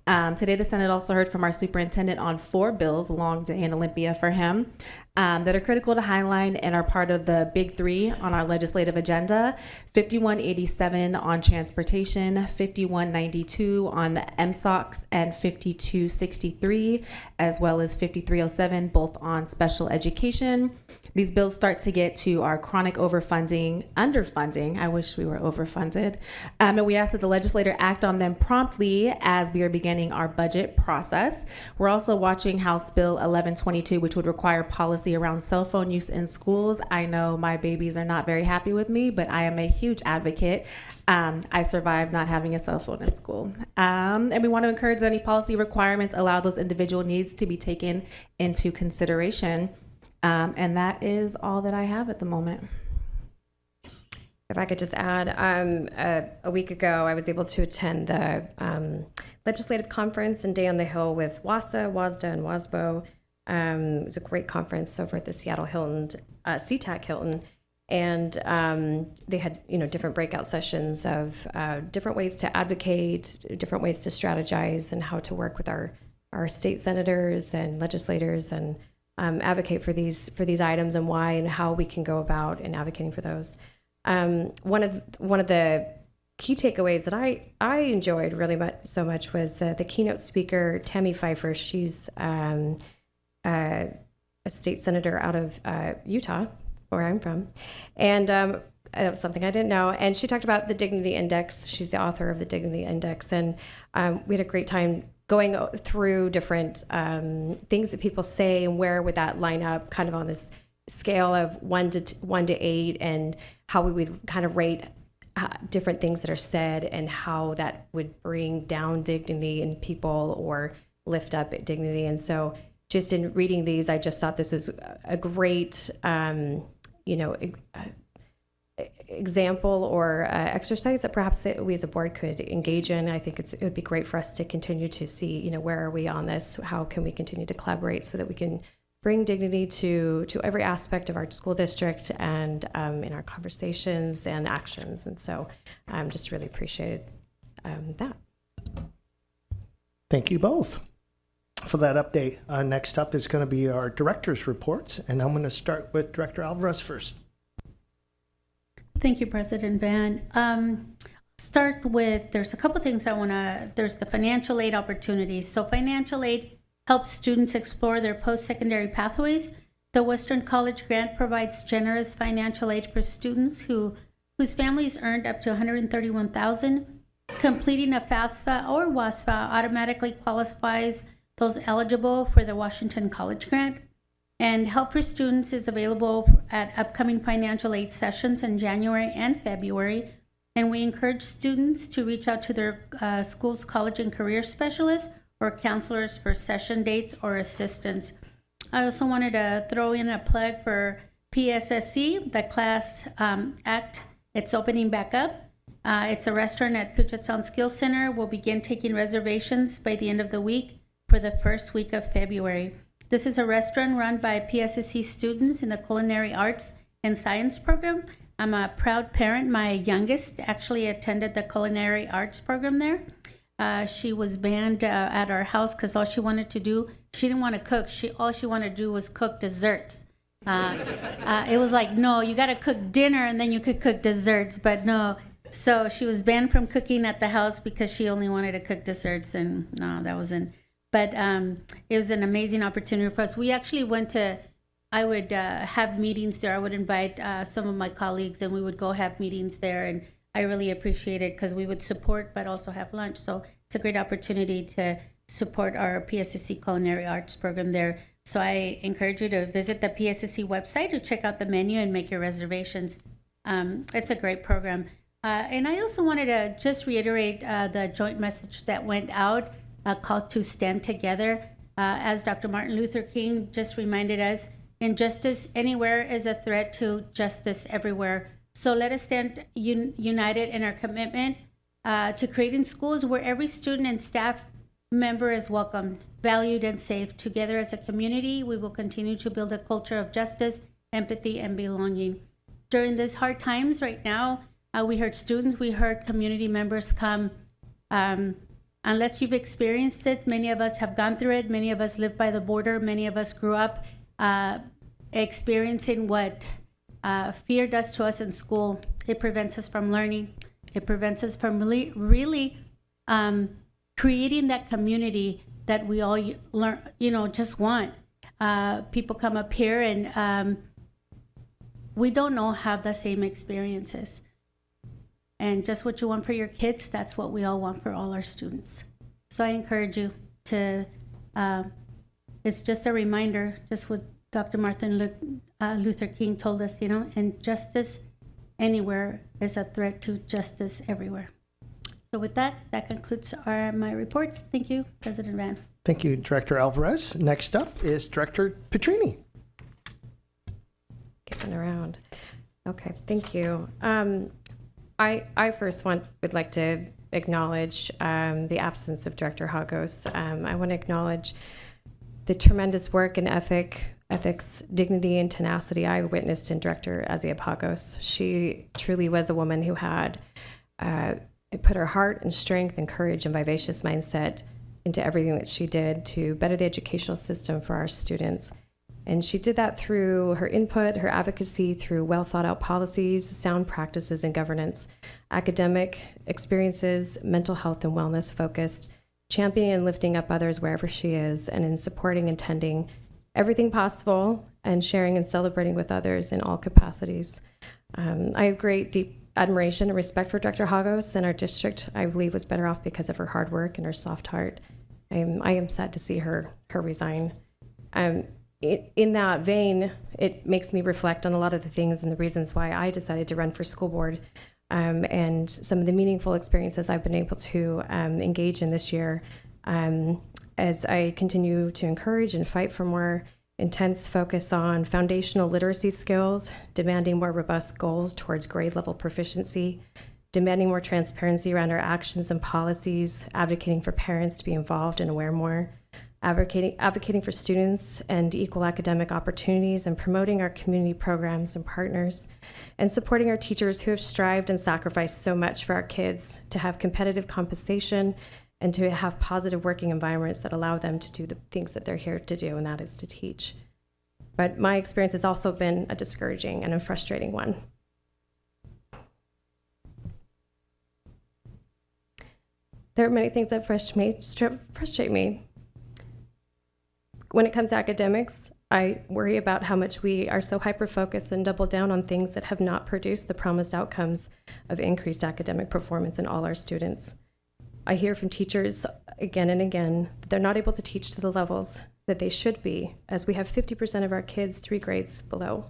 Today, the Senate also heard from our superintendent on 4 bills, a long day in Olympia for him, that are critical to Highline and are part of the big 3 on our legislative agenda: 5187 on transportation, 5192 on MSOCs, and 5263, as well as 5307, both on special education. These bills start to get to our chronic underfunding. I wish we were overfunded. And we ask that the legislator act on them promptly as we are beginning our budget process. We're also watching House Bill 1122, which would require policy around cell phone use in schools. I know my babies are not very happy with me, but I am a huge advocate. I survived not having a cell phone in school. And we want to encourage that any policy requirements allow those individual needs to be taken into consideration. And that is all that I have at the moment. If I could just add, a week ago, I was able to attend the legislative conference and Day on the Hill with WASA, WASDA, and WASBO. It was a great conference over at the Seattle Hilton, SeaTac Hilton. And they had, different breakout sessions of different ways to advocate, different ways to strategize, and how to work with our state senators and legislators and advocate for these items and why and how we can go about in advocating for those. One of the key takeaways that I enjoyed really so much was the keynote speaker, Tammy Pfeiffer. She's a state senator out of Utah, where I'm from, and that was something I didn't know. And she talked about the Dignity Index. She's the author of the Dignity Index, and we had a great time going through different things that people say and where would that line up, kind of on this scale of 1 to 8, and how we would kind of rate different things that are said and how that would bring down dignity in people or lift up dignity. And so just in reading these, I just thought this was a great, example or exercise that perhaps we as a board could engage in. I think it would be great for us to continue to see, where are we on this? How can we continue to collaborate so that we can bring dignity to every aspect of our school district and in our conversations and actions. And so just really appreciated that. Thank you both for that update. Next up is going to be our director's reports, and I'm going to start with Director Alvarez first. Thank you, President Van. Start with, there's a couple things there's the financial aid opportunities. So financial aid helps students explore their post-secondary pathways. The Western College Grant provides generous financial aid for students whose families earned up to $131,000. Completing a FAFSA or WASFA automatically qualifies those eligible for the Washington College Grant. And help for students is available at upcoming financial aid sessions in January and February. And we encourage students to reach out to their school's college and career specialists or counselors for session dates or assistance. I also wanted to throw in a plug for PSSC, the Class Act. It's opening back up. It's a restaurant at Puget Sound Skills Center. We'll begin taking reservations by the end of the week for the first week of February. This is a restaurant run by PSSC students in the Culinary Arts and Science program. I'm a proud parent. My youngest actually attended the Culinary Arts program there. She was banned at our house because all she wanted to do, she didn't want to cook. All she wanted to do was cook desserts. It was like, no, you got to cook dinner and then you could cook desserts, but no. So she was banned from cooking at the house because she only wanted to cook desserts, and no, that wasn't. But it was an amazing opportunity for us. We actually went to, I would have meetings there. I would invite some of my colleagues and we would go have meetings there. And I really appreciate it because we would support but also have lunch. So it's a great opportunity to support our PSSC Culinary Arts program there. So I encourage you to visit the PSSC website to check out the menu and make your reservations. It's a great program. And I also wanted to just reiterate the joint message that went out, a call to stand together. As Dr. Martin Luther King just reminded us, injustice anywhere is a threat to justice everywhere. So let us stand united in our commitment to creating schools where every student and staff member is welcomed, valued, and safe. Together as a community, we will continue to build a culture of justice, empathy, and belonging. During these hard times right now, we heard students, we heard community members come. Unless you've experienced it, many of us have gone through it. Many of us live by the border. Many of us grew up experiencing what fear does to us in school. It prevents us from learning. It prevents us from really creating that community that we all learn, just want. People come up here and we don't all have the same experiences. And just what you want for your kids, that's what we all want for all our students. So I encourage you to, it's just a reminder, just what Dr. Martin Luther King told us, injustice anywhere is a threat to justice everywhere. So with that concludes my reports. Thank you, President Van. Thank you, Director Alvarez. Next up is Director Petrini. Getting around. Okay, thank you. I first would like to acknowledge the absence of Director Hagos. I want to acknowledge the tremendous work and ethics, dignity, and tenacity I witnessed in Director Azeb Hagos. She truly was a woman who had put her heart and strength and courage and vivacious mindset into everything that she did to better the educational system for our students. And she did that through her input, her advocacy, through well thought out policies, sound practices and governance, academic experiences, mental health and wellness focused, championing and lifting up others wherever she is, and in supporting and tending everything possible and sharing and celebrating with others in all capacities. I have great, deep admiration and respect for Dr. Hagos, and our district, I believe, was better off because of her hard work and her soft heart. I am sad to see her resign. In that vein, it makes me reflect on a lot of the things and the reasons why I decided to run for school board, and some of the meaningful experiences I've been able to engage in this year as I continue to encourage and fight for more intense focus on foundational literacy skills, demanding more robust goals towards grade level proficiency, demanding more transparency around our actions and policies, advocating for parents to be involved and aware more, advocating for students and equal academic opportunities, and promoting our community programs and partners, and supporting our teachers who have strived and sacrificed so much for our kids to have competitive compensation and to have positive working environments that allow them to do the things that they're here to do, and that is to teach. But my experience has also been a discouraging and a frustrating one. There are many things that frustrate me. When it comes to academics, I worry about how much we are so hyper-focused and double down on things that have not produced the promised outcomes of increased academic performance in all our students. I hear from teachers again and again that they're not able to teach to the levels that they should be, as we have 50% of our kids 3 grades below.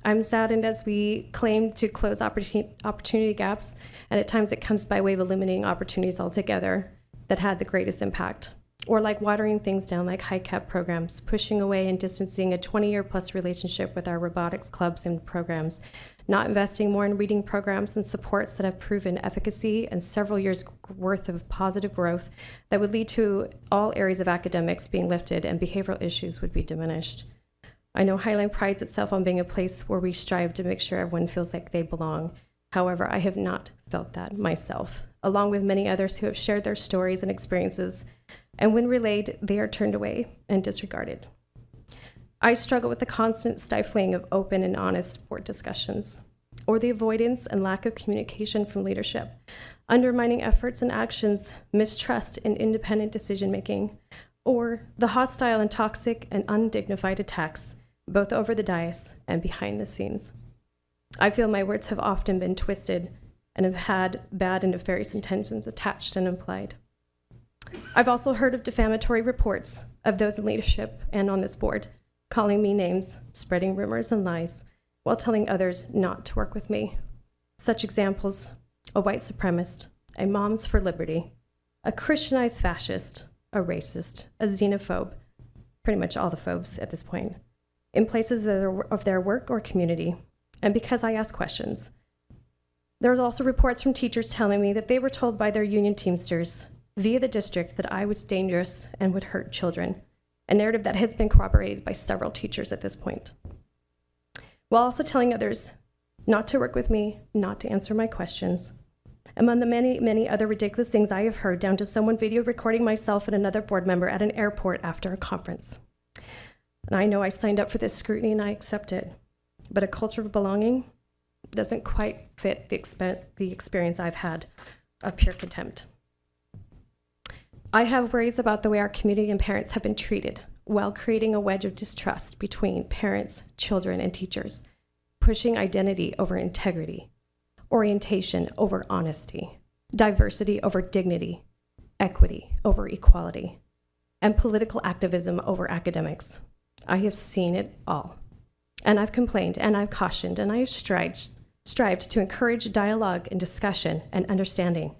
I'm saddened as we claim to close opportunity gaps, and at times it comes by way of eliminating opportunities altogether that had the greatest impact. Or like watering things down like high-cap programs, pushing away and distancing a 20-year-plus relationship with our robotics clubs and programs, not investing more in reading programs and supports that have proven efficacy and several years' worth of positive growth that would lead to all areas of academics being lifted and behavioral issues would be diminished. I know Highline prides itself on being a place where we strive to make sure everyone feels like they belong. However, I have not felt that myself, along with many others who have shared their stories and experiences, and when relayed, they are turned away and disregarded. I struggle with the constant stifling of open and honest board discussions, or the avoidance and lack of communication from leadership, undermining efforts and actions, mistrust in independent decision-making, or the hostile and toxic and undignified attacks, both over the dais and behind the scenes. I feel my words have often been twisted and have had bad and nefarious intentions attached and implied. I've also heard of defamatory reports of those in leadership and on this board, calling me names, spreading rumors and lies, while telling others not to work with me. Such examples: a white supremacist, a Moms for Liberty, a Christianized fascist, a racist, a xenophobe, pretty much all the phobes at this point, in places of their work or community, and because I ask questions. There's also reports from teachers telling me that they were told by their union teamsters via the district that I was dangerous and would hurt children, a narrative that has been corroborated by several teachers at this point. While also telling others not to work with me, not to answer my questions, among the many, many other ridiculous things I have heard, down to someone video recording myself and another board member at an airport after a conference. And I know I signed up for this scrutiny and I accept it, but a culture of belonging doesn't quite fit the experience I've had of pure contempt. I have worries about the way our community and parents have been treated while creating a wedge of distrust between parents, children, and teachers, pushing identity over integrity, orientation over honesty, diversity over dignity, equity over equality, and political activism over academics. I have seen it all. And I've complained, and I've cautioned, and I have strived to encourage dialogue and discussion and understanding.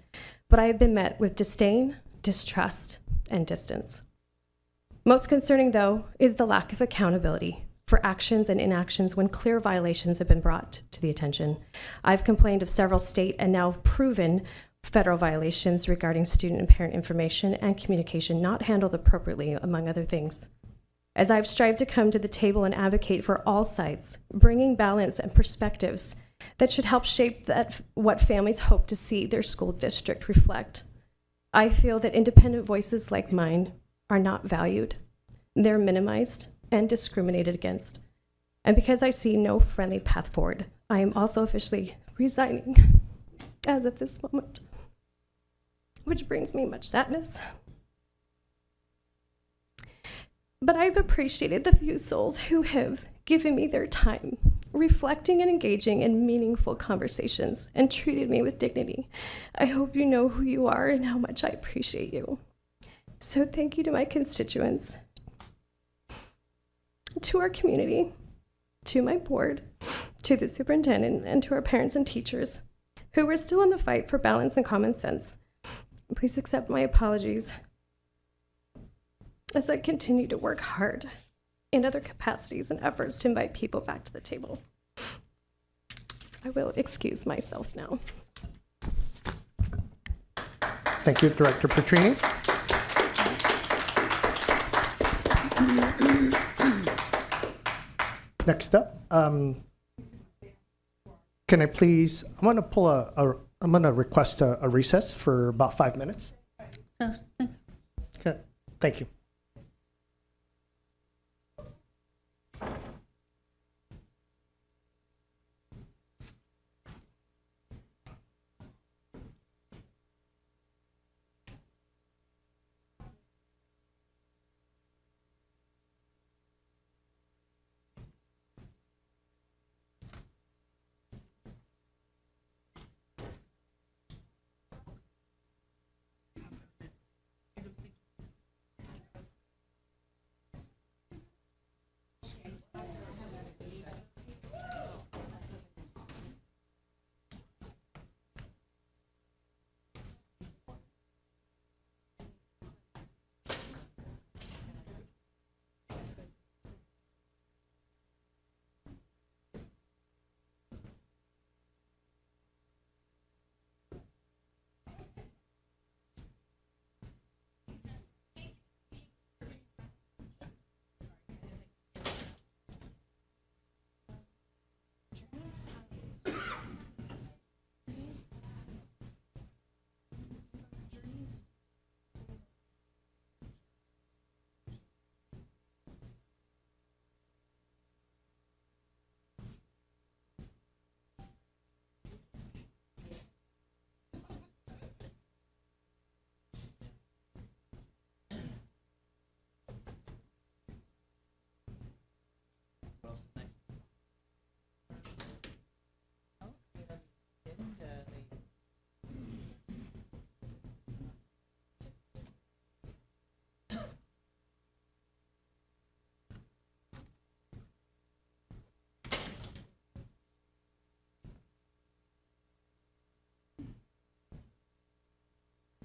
But I have been met with disdain, distrust, and distance. Most concerning, though, is the lack of accountability for actions and inactions when clear violations have been brought to the attention. I've complained of several state and now proven federal violations regarding student and parent information and communication not handled appropriately, among other things. As I've strived to come to the table and advocate for all sides, bringing balance and perspectives that should help shape what families hope to see their school district reflect, I feel that independent voices like mine are not valued. They're minimized and discriminated against. And because I see no friendly path forward, I am also officially resigning as of this moment, which brings me much sadness. But I've appreciated the few souls who have given me their time, reflecting and engaging in meaningful conversations, and treated me with dignity. I hope you know who you are and how much I appreciate you. So thank you to my constituents, to our community, to my board, to the superintendent, and to our parents and teachers who are still in the fight for balance and common sense. Please accept my apologies as I continue to work hard in other capacities and efforts to invite people back to the table. I will excuse myself now. Thank you, Director Petrini. Next up, can I please, I'm going to request a recess for about 5 minutes. Okay, thank you.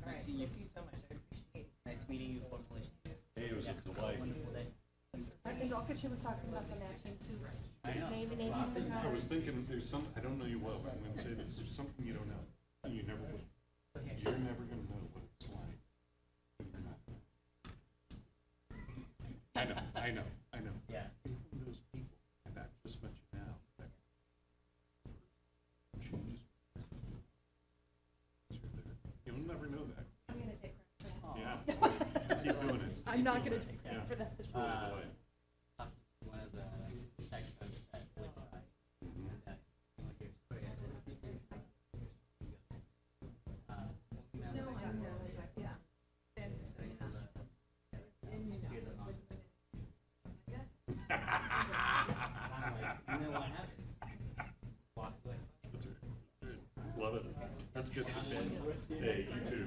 Nice seeing you. Thank you so much. I appreciate it. Nice meeting you formally. Hey, it was a delight. Wonderful day. She was talking about the matching suits. I was thinking, there's some, I don't know you well, but I'm gonna say this, there's something you don't know. You never will. You're never gonna know what it's like when you're not there. I know. Yeah. Even those people, and I just met you now. that changes. You'll never know that. I'm gonna take credit for that. Yeah. Keep doing it. I'm not gonna take credit for that. It's really a delight. One of the tech folks at Woodside. That you want to hear story. I said, no, I know. Yeah. You know what happened? Walked away. That's right. Love it. That's good. Hey, you too.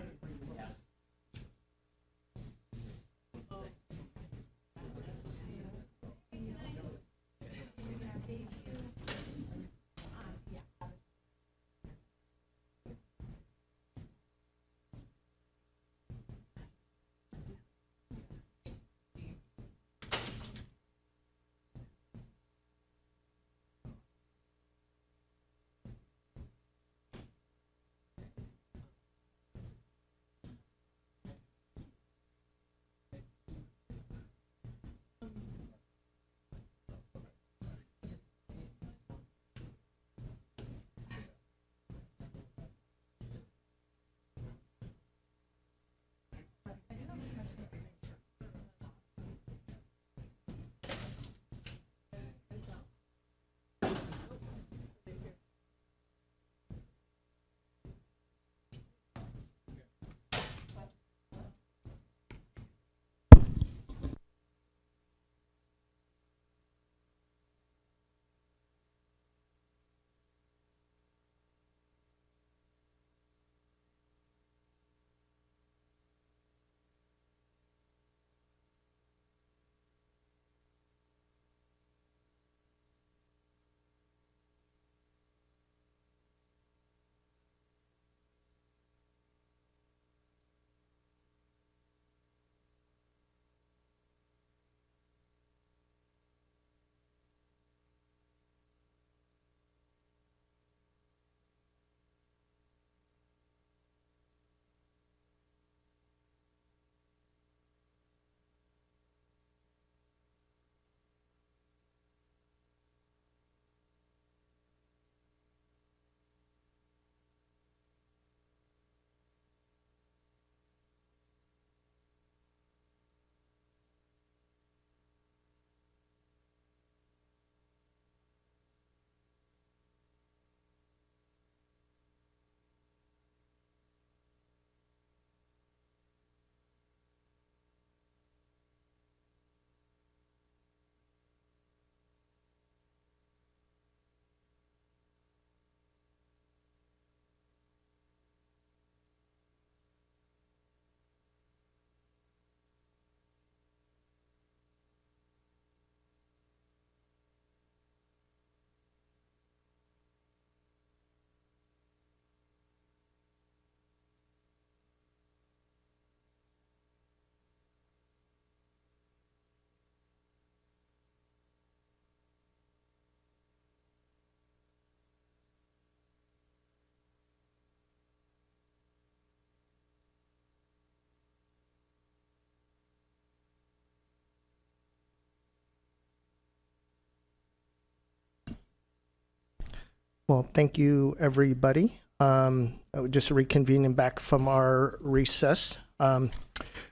Well, thank you, everybody. Just reconvening back from our recess. We're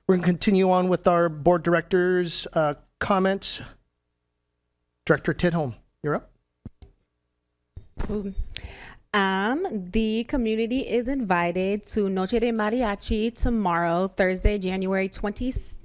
going to continue on with our board directors' comments. Director Tidholm, you're up. The community is invited to Noche de Mariachi tomorrow, Thursday, January 23rd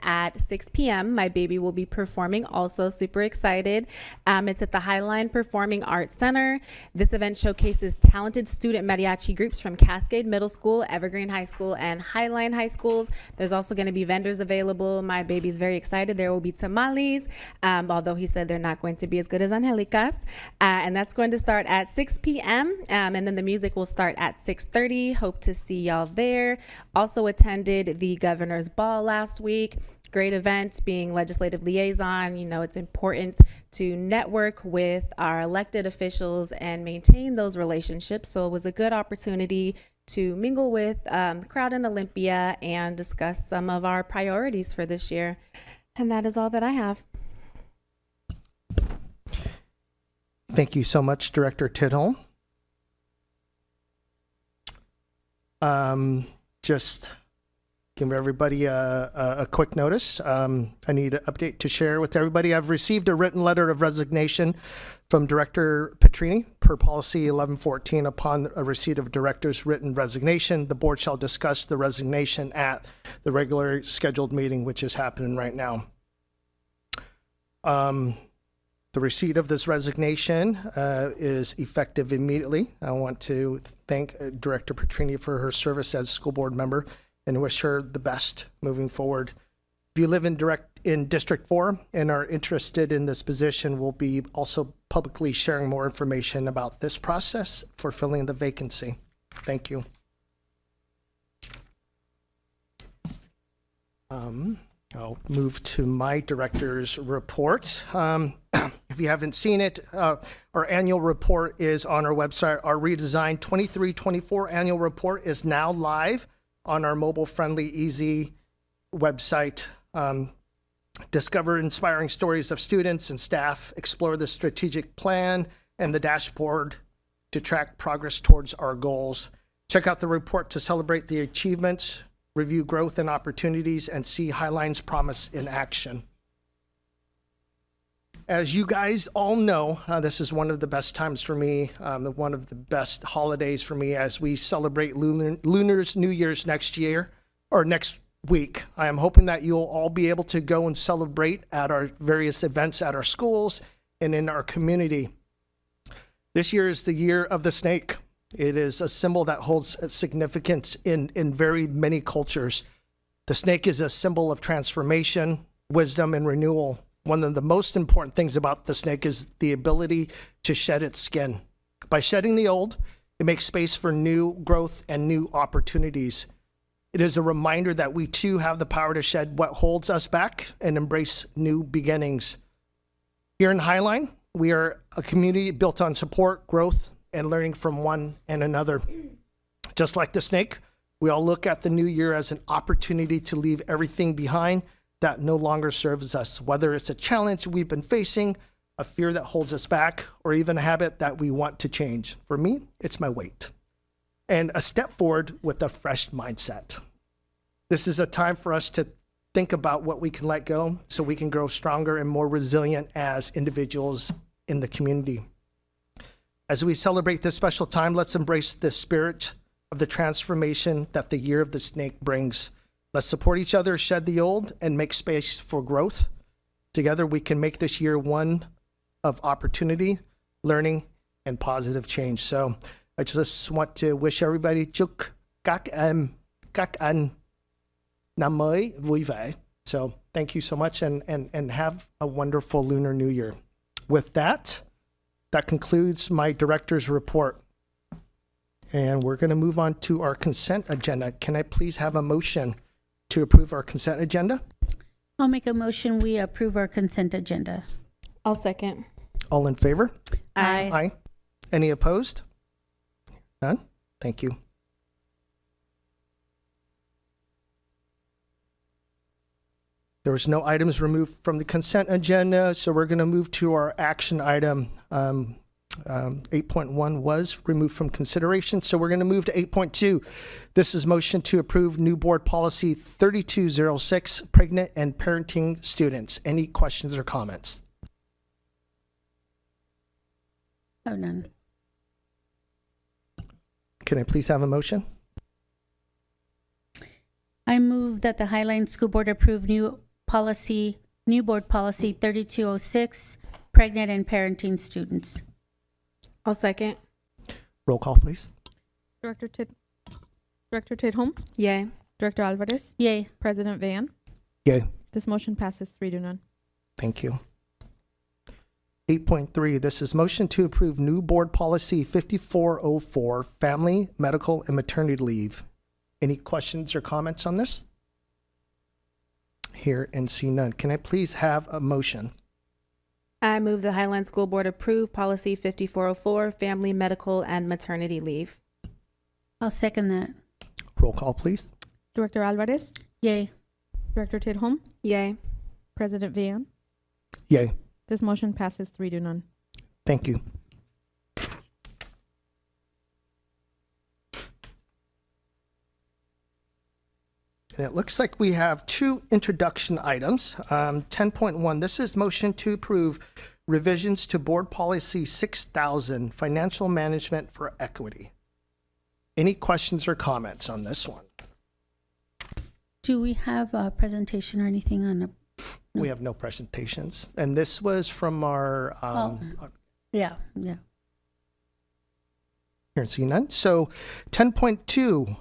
at 6 p.m. My baby will be performing also. Super excited. It's at the Highline Performing Arts Center. This event showcases talented student mariachi groups from Cascade Middle School, Evergreen High School, and Highline High Schools. There's also going to be vendors available. My baby's very excited. There will be tamales, although he said they're not going to be as good as Angelica's. And that's going to start at 6 p.m. And then the music will start at 6:30. Hope to see y'all there. Also attended the Governor's Ball last week. Great event, being legislative liaison. You know, it's important to network with our elected officials and maintain those relationships. So it was a good opportunity to mingle with the crowd in Olympia and discuss some of our priorities for this year. And that is all that I have. Thank you so much, Director Tidholm. Just give everybody a quick notice. I need an update to share with everybody. I've received a written letter of resignation from Director Petrini per policy 1114. Upon a receipt of director's written resignation, the board shall discuss the resignation at the regular scheduled meeting, which is happening right now. The receipt of this resignation is effective immediately. I want to thank Director Petrini for her service as school board member and wish her the best moving forward. If you live in District 4 and are interested in this position, we'll be also publicly sharing more information about this process for filling the vacancy. Thank you. I'll move to my director's report. If you haven't seen it, our annual report is on our website. Our redesigned 23-24 annual report is now live on our mobile-friendly, easy website. Discover inspiring stories of students and staff, explore the strategic plan and the dashboard to track progress towards our goals. Check out the report to celebrate the achievements, review growth and opportunities, and see Highline's promise in action. As you guys all know, this is one of the best times for me, one of the best holidays for me as we celebrate Lunar's New Year's next year, or next week. I am hoping that you'll all be able to go and celebrate at our various events at our schools and in our community. This year is the year of the snake. It is a symbol that holds significance in very many cultures. The snake is a symbol of transformation, wisdom, and renewal. One of the most important things about the snake is the ability to shed its skin. By shedding the old, it makes space for new growth and new opportunities. It is a reminder that we too have the power to shed what holds us back and embrace new beginnings. Here in Highline, we are a community built on support, growth, and learning from one and another. Just like the snake, we all look at the new year as an opportunity to leave everything behind that no longer serves us, whether it's a challenge we've been facing, a fear that holds us back, or even a habit that we want to change. For me, it's my weight. And a step forward with a fresh mindset. This is a time for us to think about what we can let go so we can grow stronger and more resilient as individuals in the community. As we celebrate this special time, let's embrace the spirit of the transformation that the year of the snake brings. Let's support each other, shed the old, and make space for growth. Together, we can make this year one of opportunity, learning, and positive change. So I just want to wish everybody chúc các anh năm mới vui vẻ. So thank you so much, and have a wonderful Lunar New Year. With that concludes my director's report. And we're going to move on to our consent agenda. Can I please have a motion to approve our consent agenda? I'll make a motion we approve our consent agenda. I'll second. All in favor? Aye. Aye. Any opposed? None? Thank you. There was no items removed from the consent agenda, so we're going to move to our action item. 8.1 was removed from consideration, so we're going to move to 8.2. This is motion to approve new board policy 3206, pregnant and parenting students. Any questions or comments? Oh, none. Can I please have a motion? I move that the Highline School Board approve new board policy 3206, pregnant and parenting students. I'll second. Roll call, please. Director Tidholm? Yay. Director Alvarez? Yay. President Van? Yay. This motion passes 3-0. Thank you. 8.3, this is motion to approve new board policy 5404, family, medical, and maternity leave. Any questions or comments on this? Hear and see none. Can I please have a motion? I move the Highline School Board approve policy 5404, family, medical, and maternity leave. I'll second that. Roll call, please. Director Alvarez? Yay. Director Tidholm? Yay. President Van? Yay. This motion passes 3-0. Thank you. And it looks like we have two introduction items. 10.1, this is motion to approve revisions to board policy 6000, financial management for equity. Any questions or comments on this one? Do we have a presentation or anything on the? No. We have no presentations. And this was from our, Yeah. here and see none. So 10.2,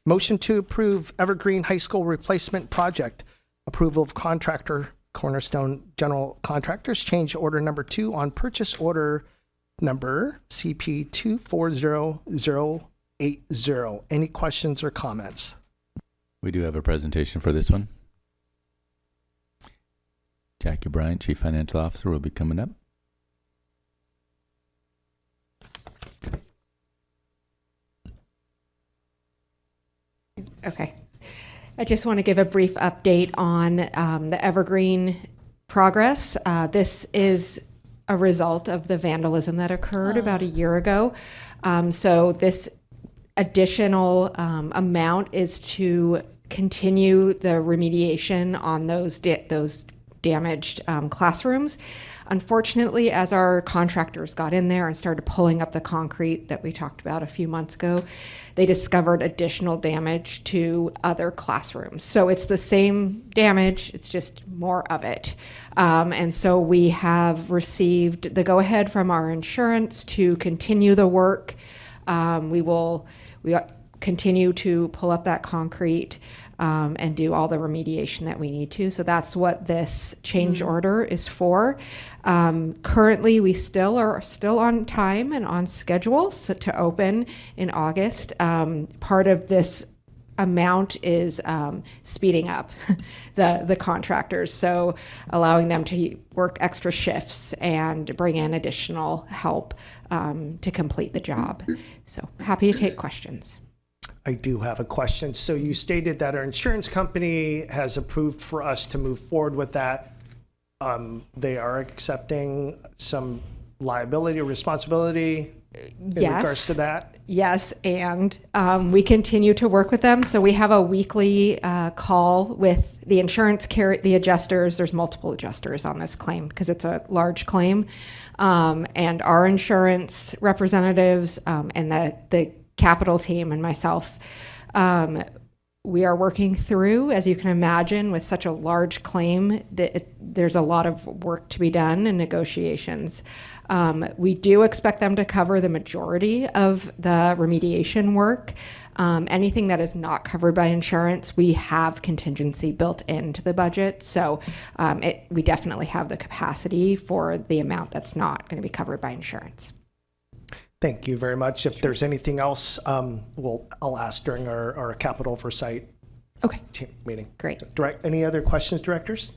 motion to approve Evergreen High School replacement project. Approval of contractor, Cornerstone General Contractors, change order number 2 on purchase order number CP 240080. Any questions or comments? We do have a presentation for this one. Jackie Bryant, Chief Financial Officer, will be coming up. Okay. I just want to give a brief update on the Evergreen progress. This is a result of the vandalism that occurred about a year ago. So this additional amount is to continue the remediation on those damaged classrooms. Unfortunately, as our contractors got in there and started pulling up the concrete that we talked about a few months ago, they discovered additional damage to other classrooms. So it's the same damage, it's just more of it. And so we have received the go-ahead from our insurance to continue the work. We continue to pull up that concrete and do all the remediation that we need to. So that's what this change order is for. Currently, we still are on time and on schedule to open in August. Part of this amount is speeding up the contractors, so allowing them to work extra shifts and bring in additional help to complete the job. So happy to take questions. I do have a question. So you stated that our insurance company has approved for us to move forward with that. They are accepting some liability or responsibility in regards to that? Yes, and we continue to work with them. So we have a weekly call with the insurance the adjusters. There's multiple adjusters on this claim because it's a large claim. And our insurance representatives and the capital team and myself, we are working through, as you can imagine, with such a large claim, that there's a lot of work to be done in negotiations. We do expect them to cover the majority of the remediation work. Anything that is not covered by insurance, we have contingency built into the budget. So we definitely have the capacity for the amount that's not going to be covered by insurance. Thank you very much. If there's anything else, I'll ask during our capital oversight team meeting. Great. Any other questions, directors?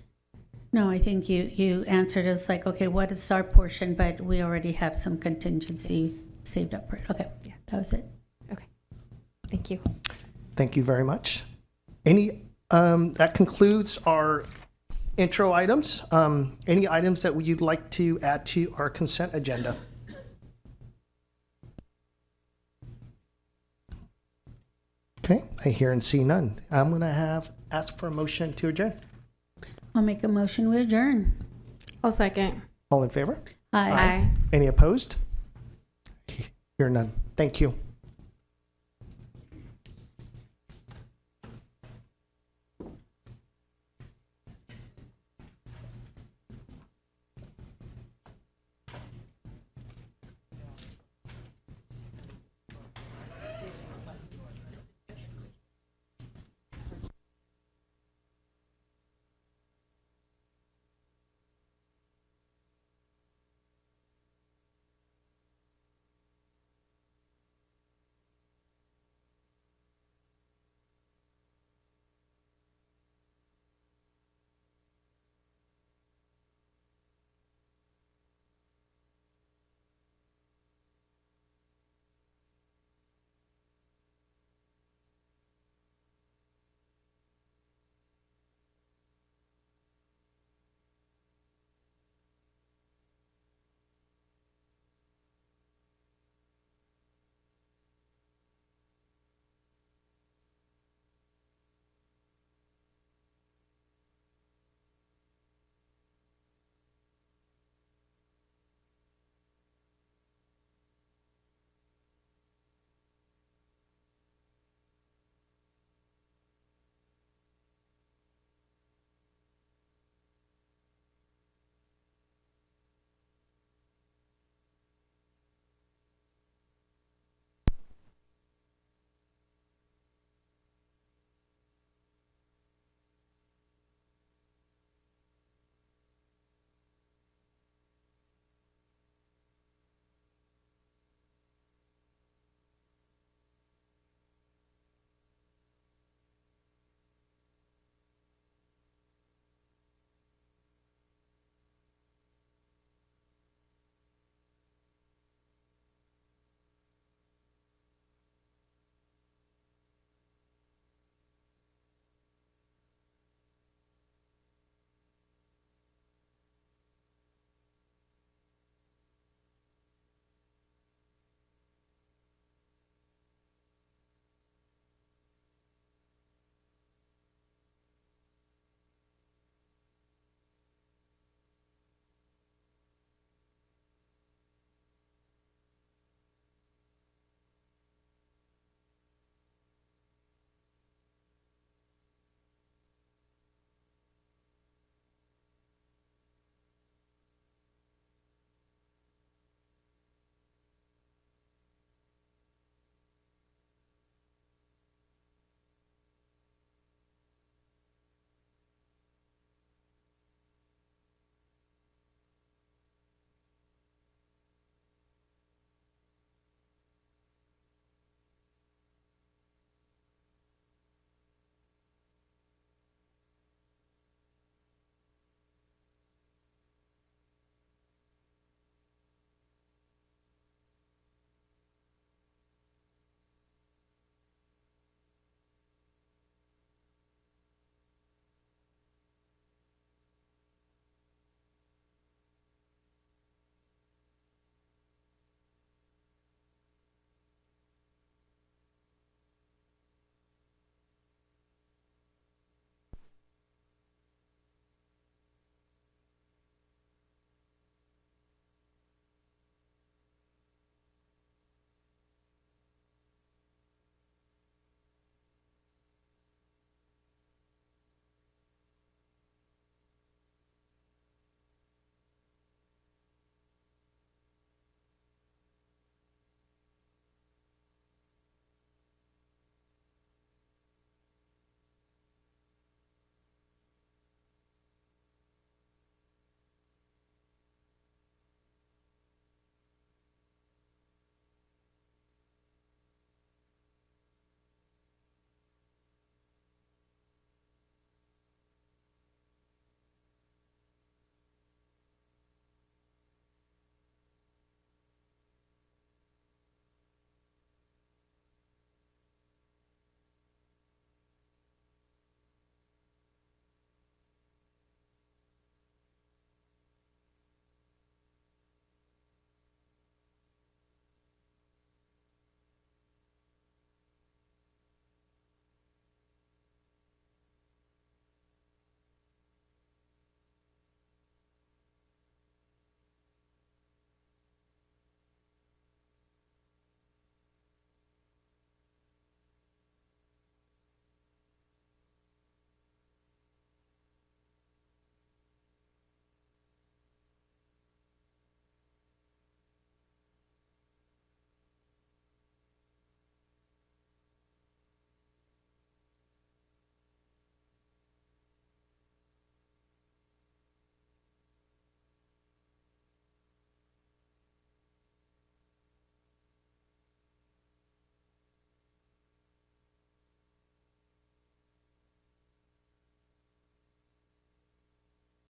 No, I think you answered us like, okay, what is our portion? But we already have some contingency saved up for it. Okay, yeah, that was it. Okay, thank you. Thank you very much. That concludes our intro items. Any items that you'd like to add to our consent agenda? Okay, I hear and see none. I'm going to ask for a motion to adjourn. I'll make a motion, we adjourn. I'll second. All in favor? Aye. Aye. Any opposed? Hear none. Thank you.